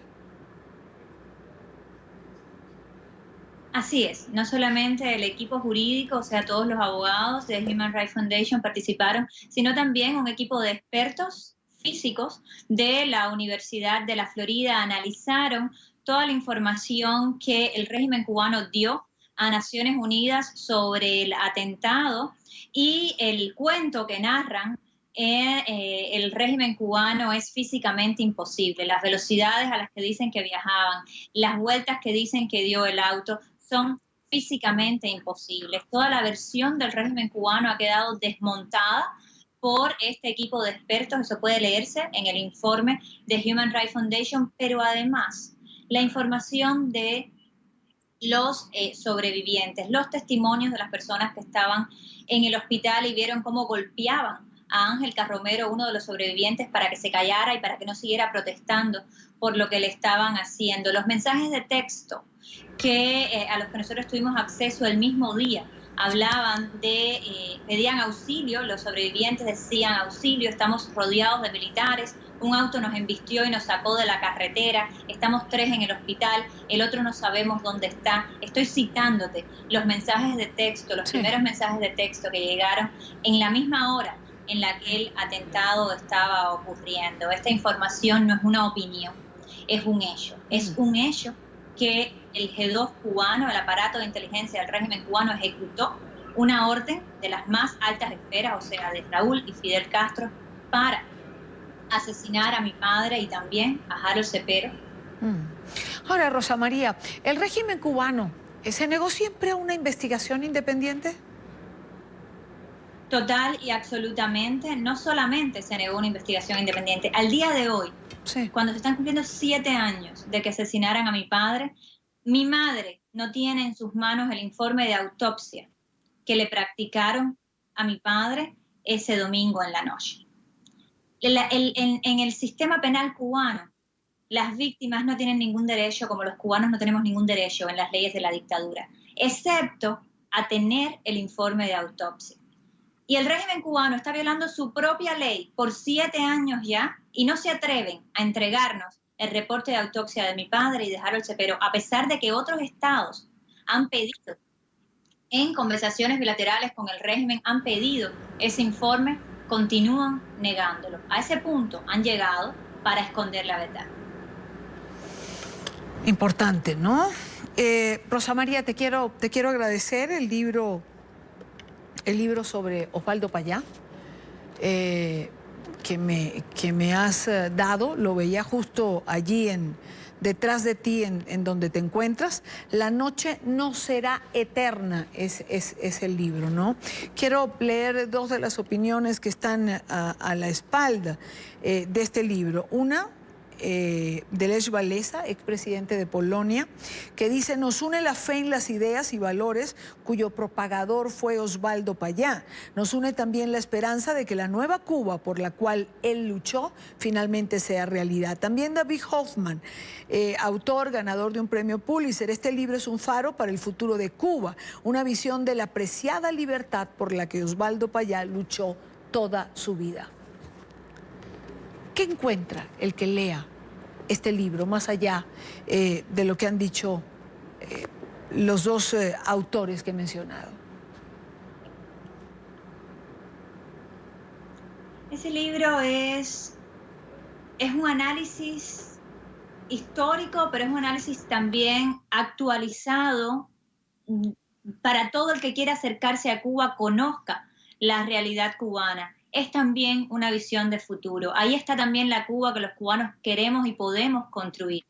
Así es, no solamente el equipo jurídico, o sea, todos los abogados de Human Rights Foundation participaron, sino también un equipo de expertos físicos de la Universidad de la Florida analizaron toda la información que el régimen cubano dio a Naciones Unidas sobre el atentado y el cuento que narran. El régimen cubano es físicamente imposible. Las velocidades a las que dicen que viajaban, las vueltas que dicen que dio el auto, son físicamente imposibles. Toda la versión del régimen cubano ha quedado desmontada por este equipo de expertos. Eso puede leerse en el informe de Human Rights Foundation, pero además la información de los sobrevivientes, los testimonios de las personas que estaban en el hospital y vieron cómo golpeaban a Ángel Carromero, uno de los sobrevivientes, para que se callara y para que no siguiera protestando por lo que le estaban haciendo. Los mensajes de texto a los que nosotros tuvimos acceso el mismo día hablaban pedían auxilio, los sobrevivientes decían auxilio, estamos rodeados de militares, un auto nos embistió y nos sacó de la carretera, estamos 3 en el hospital, el otro no sabemos dónde está. Estoy citándote los mensajes de texto, los primeros mensajes de texto que llegaron en la misma hora en la que el atentado estaba ocurriendo. Esta información no es una opinión, es un hecho. Es un hecho que el G2 cubano, el aparato de inteligencia del régimen cubano, ejecutó una orden de las más altas esferas, o sea, de Raúl y Fidel Castro, para asesinar a mi padre y también a Harold Cepero. Ahora, Rosa María, ¿el régimen cubano se negó siempre a una investigación independiente? Total y absolutamente. No solamente se negó una investigación independiente. Al día de hoy, cuando se están cumpliendo 7 años de que asesinaran a mi padre, mi madre no tiene en sus manos el informe de autopsia que le practicaron a mi padre ese domingo en la noche. En el sistema penal cubano, las víctimas no tienen ningún derecho, como los cubanos no tenemos ningún derecho en las leyes de la dictadura, excepto a tener el informe de autopsia. Y el régimen cubano está violando su propia ley por 7 años ya y no se atreven a entregarnos el reporte de autopsia de mi padre y de Harold Cepero, a pesar de que otros estados han pedido, en conversaciones bilaterales con el régimen, han pedido ese informe, continúan negándolo. A ese punto han llegado para esconder la verdad. Importante, ¿no? Rosa María, te quiero agradecer el libro sobre Osvaldo Payá, que me has dado. Lo veía justo allí detrás de ti, en donde te encuentras. La noche no será eterna es el libro, ¿no? Quiero leer 2 de las opiniones que están a la espalda de este libro. Una Lech Walesa, expresidente de Polonia, que dice: nos une la fe en las ideas y valores cuyo propagador fue Osvaldo Payá. Nos une también la esperanza de que la nueva Cuba por la cual él luchó finalmente sea realidad. También David Hoffman, autor ganador de un premio Pulitzer. Este libro es un faro para el futuro de Cuba, una visión de la preciada libertad por la que Osvaldo Payá luchó toda su vida. ¿Qué encuentra el que lea este libro, más allá de lo que han dicho los dos autores que he mencionado? Ese libro es un análisis histórico, pero es un análisis también actualizado para todo el que quiera acercarse a Cuba, conozca la realidad cubana. Es también una visión de futuro. Ahí está también la Cuba que los cubanos queremos y podemos construir.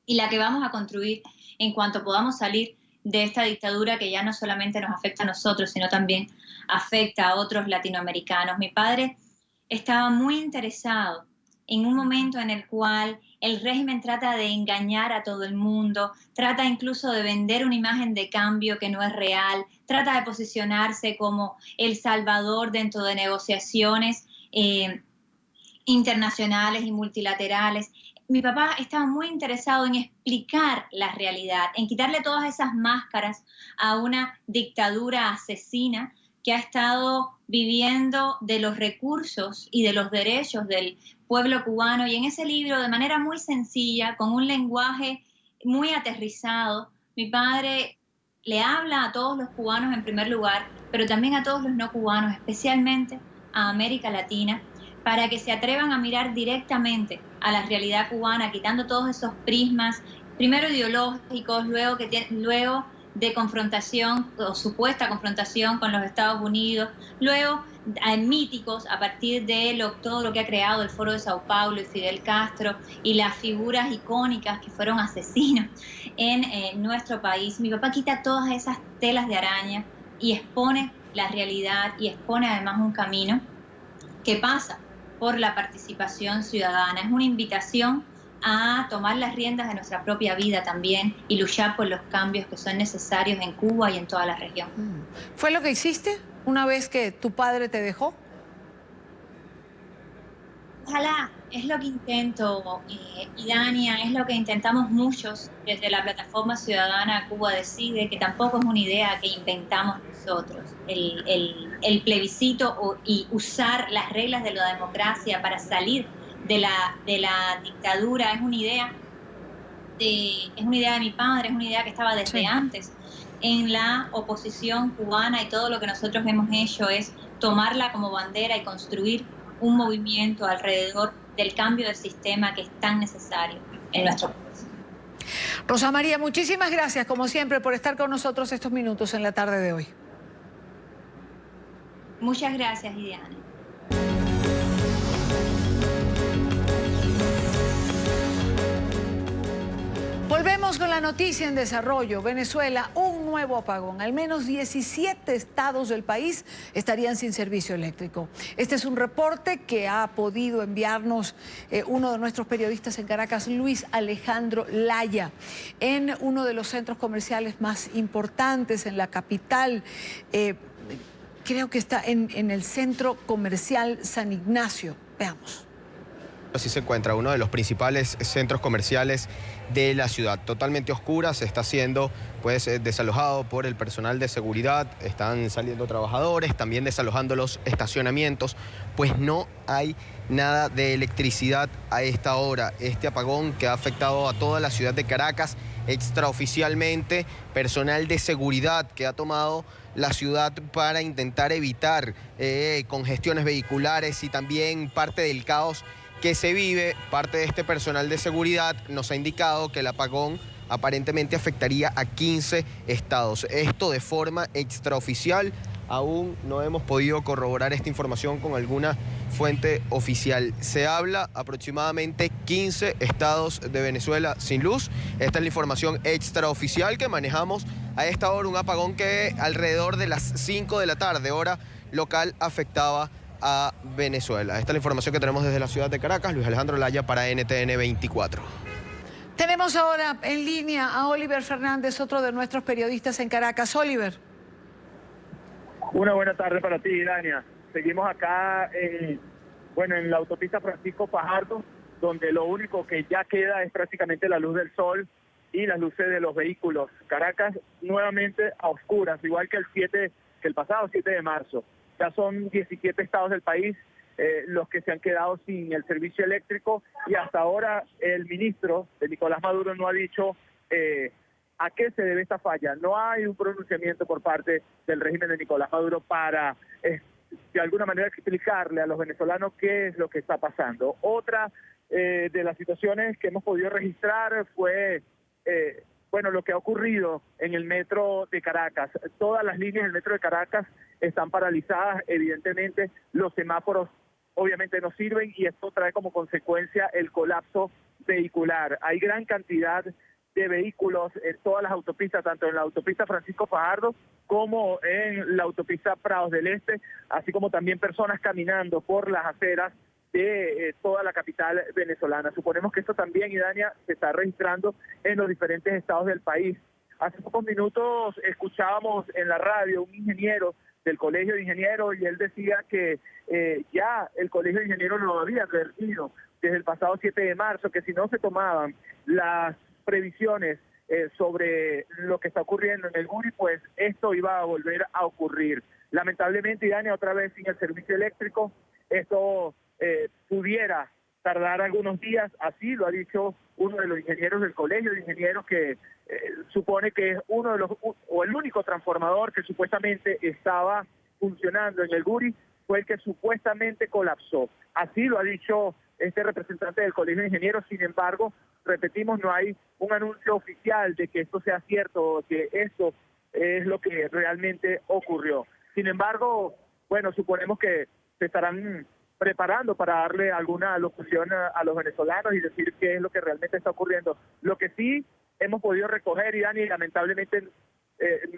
Y la que vamos a construir en cuanto podamos salir de esta dictadura que ya no solamente nos afecta a nosotros, sino también afecta a otros latinoamericanos. Mi padre estaba muy interesado en un momento en el cual el régimen trata de engañar a todo el mundo, trata incluso de vender una imagen de cambio que no es real, trata de posicionarse como el salvador dentro de negociaciones internacionales y multilaterales. Mi papá estaba muy interesado en explicar la realidad, en quitarle todas esas máscaras a una dictadura asesina que ha estado viviendo de los recursos y de los derechos del pueblo cubano. Y en ese libro, de manera muy sencilla, con un lenguaje muy aterrizado, mi padre le habla a todos los cubanos en primer lugar, pero también a todos los no cubanos, especialmente a América Latina, para que se atrevan a mirar directamente a la realidad cubana, quitando todos esos prismas, primero ideológicos, luego de confrontación o supuesta confrontación con los Estados Unidos, luego míticos a partir de todo lo que ha creado el Foro de Sao Paulo y Fidel Castro y las figuras icónicas que fueron asesinos en nuestro país. Mi papá quita todas esas telas de araña y expone la realidad y expone además un camino que pasa por la participación ciudadana. Es una invitación a tomar las riendas de nuestra propia vida también y luchar por los cambios que son necesarios en Cuba y en toda la región. ¿Fue lo que hiciste una vez que tu padre te dejó? Ojalá, es lo que intento, Idania, es lo que intentamos muchos desde la plataforma ciudadana Cuba Decide, que tampoco es una idea que inventamos nosotros. El plebiscito y usar las reglas de la democracia para salir de la dictadura es una idea de mi padre, es una idea que estaba desde antes en la oposición cubana, y todo lo que nosotros hemos hecho es tomarla como bandera y construir un movimiento alrededor del cambio del sistema que es tan necesario en nuestro país. Rosa María, muchísimas gracias como siempre por estar con nosotros estos minutos en la tarde de hoy. Muchas gracias, Idiana. Volvemos con la noticia en desarrollo. Venezuela, un nuevo apagón. Al menos 17 estados del país estarían sin servicio eléctrico. Este es un reporte que ha podido enviarnos uno de nuestros periodistas en Caracas, Luis Alejandro Laya, en uno de los centros comerciales más importantes en la capital. Creo que está en el centro comercial San Ignacio. Veamos. Así se encuentra uno de los principales centros comerciales de la ciudad, totalmente oscura, se está siendo desalojado por el personal de seguridad, están saliendo trabajadores, también desalojando los estacionamientos, pues no hay nada de electricidad a esta hora. Este apagón que ha afectado a toda la ciudad de Caracas, extraoficialmente, personal de seguridad que ha tomado la ciudad para intentar evitar congestiones vehiculares y también parte del caos que se vive. Parte de este personal de seguridad nos ha indicado que el apagón aparentemente afectaría a 15 estados. Esto de forma extraoficial. Aún no hemos podido corroborar esta información con alguna fuente oficial. Se habla aproximadamente 15 estados de Venezuela sin luz. Esta es la información extraoficial que manejamos a esta hora. Un apagón que alrededor de las 5 de la tarde, hora local, afectaba a Venezuela. Esta es la información que tenemos desde la ciudad de Caracas. Luis Alejandro Laya para NTN 24. Tenemos ahora en línea a Oliver Fernández, otro de nuestros periodistas en Caracas. Oliver. Una buena tarde para ti, Dania. Seguimos acá en la autopista Francisco Fajardo, donde lo único que ya queda es prácticamente la luz del sol y las luces de los vehículos. Caracas nuevamente a oscuras, igual que el pasado 7 de marzo. Ya son 17 estados del país los que se han quedado sin el servicio eléctrico, y hasta ahora el ministro de Nicolás Maduro no ha dicho a qué se debe esta falla. No hay un pronunciamiento por parte del régimen de Nicolás Maduro para de alguna manera explicarle a los venezolanos qué es lo que está pasando. Otra de las situaciones que hemos podido registrar fue lo que ha ocurrido en el metro de Caracas. Todas las líneas del metro de Caracas están paralizadas. Evidentemente los semáforos obviamente no sirven, y esto trae como consecuencia el colapso vehicular. Hay gran cantidad de vehículos en todas las autopistas, tanto en la autopista Francisco Fajardo como en la autopista Prados del Este, así como también personas caminando por las aceras de toda la capital venezolana. Suponemos que esto también, Idania, se está registrando en los diferentes estados del país. Hace pocos minutos escuchábamos en la radio un ingeniero del Colegio de Ingenieros, y él decía que ya el Colegio de Ingenieros lo había advertido desde el pasado 7 de marzo, que si no se tomaban las previsiones sobre lo que está ocurriendo en el Guri, pues esto iba a volver a ocurrir. Lamentablemente, Idania, otra vez sin el servicio eléctrico, esto pudiera tardar algunos días. Así lo ha dicho uno de los ingenieros del Colegio de Ingenieros, que supone que es uno de los, o el único transformador que supuestamente estaba funcionando en el Guri, fue el que supuestamente colapsó. Así lo ha dicho este representante del Colegio de Ingenieros. Sin embargo, repetimos, no hay un anuncio oficial de que esto sea cierto, que esto es lo que realmente ocurrió. Sin embargo, suponemos que se estarán preparando para darle alguna locución a los venezolanos y decir qué es lo que realmente está ocurriendo. Lo que sí hemos podido recoger, y Dani, lamentablemente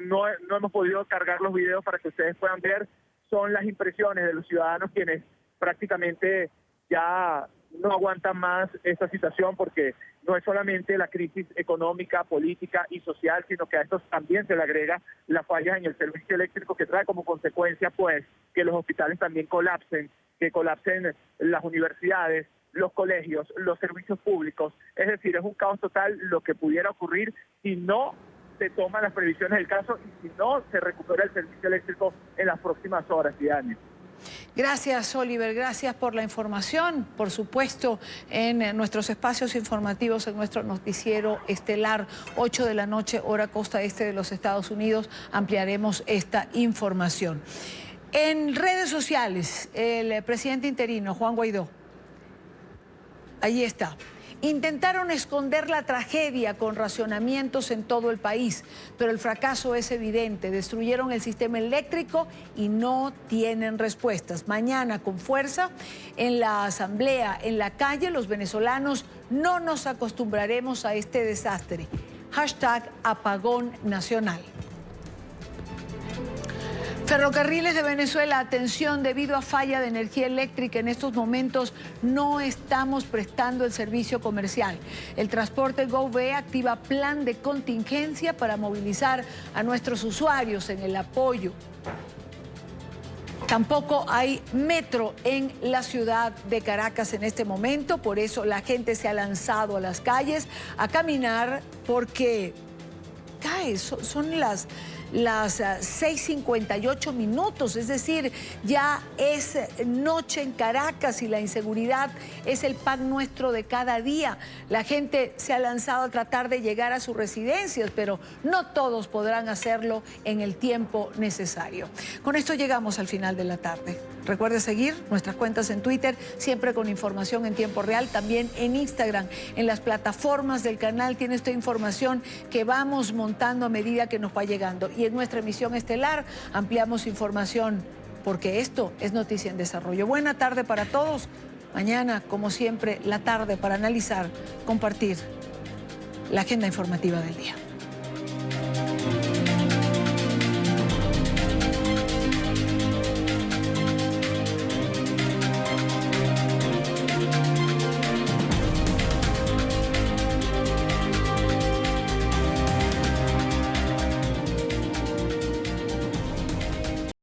no hemos podido cargar los videos para que ustedes puedan ver, son las impresiones de los ciudadanos, quienes prácticamente ya no aguantan más esta situación, porque no es solamente la crisis económica, política y social, sino que a esto también se le agrega las fallas en el servicio eléctrico, que trae como consecuencia pues que los hospitales también colapsen, que colapsen las universidades, los colegios, los servicios públicos. Es decir, es un caos total lo que pudiera ocurrir si no se toman las previsiones del caso y si no se recupera el servicio eléctrico en las próximas horas y años. Gracias, Oliver, gracias por la información. Por supuesto, en nuestros espacios informativos, en nuestro noticiero estelar, 8 de la noche, hora costa este de los Estados Unidos, ampliaremos esta información. En redes sociales, el presidente interino, Juan Guaidó, ahí está. Intentaron esconder la tragedia con racionamientos en todo el país, pero el fracaso es evidente. Destruyeron el sistema eléctrico y no tienen respuestas. Mañana, con fuerza, en la asamblea, en la calle, los venezolanos no nos acostumbraremos a este desastre. #apagón nacional. Ferrocarriles de Venezuela, atención, debido a falla de energía eléctrica en estos momentos no estamos prestando el servicio comercial. El transporte GoV activa plan de contingencia para movilizar a nuestros usuarios en el apoyo. Tampoco hay metro en la ciudad de Caracas en este momento, por eso la gente se ha lanzado a las calles a caminar porque son las 6:58 minutos, es decir, ya es noche en Caracas y la inseguridad es el pan nuestro de cada día. La gente se ha lanzado a tratar de llegar a sus residencias, pero no todos podrán hacerlo en el tiempo necesario. Con esto llegamos al final de la tarde. Recuerde seguir nuestras cuentas en Twitter, siempre con información en tiempo real, también en Instagram, en las plataformas del canal tiene esta información que vamos montando a medida que nos va llegando. Y en nuestra emisión estelar ampliamos información, porque esto es Noticia en Desarrollo. Buena tarde para todos. Mañana, como siempre, la tarde para analizar, compartir la agenda informativa del día.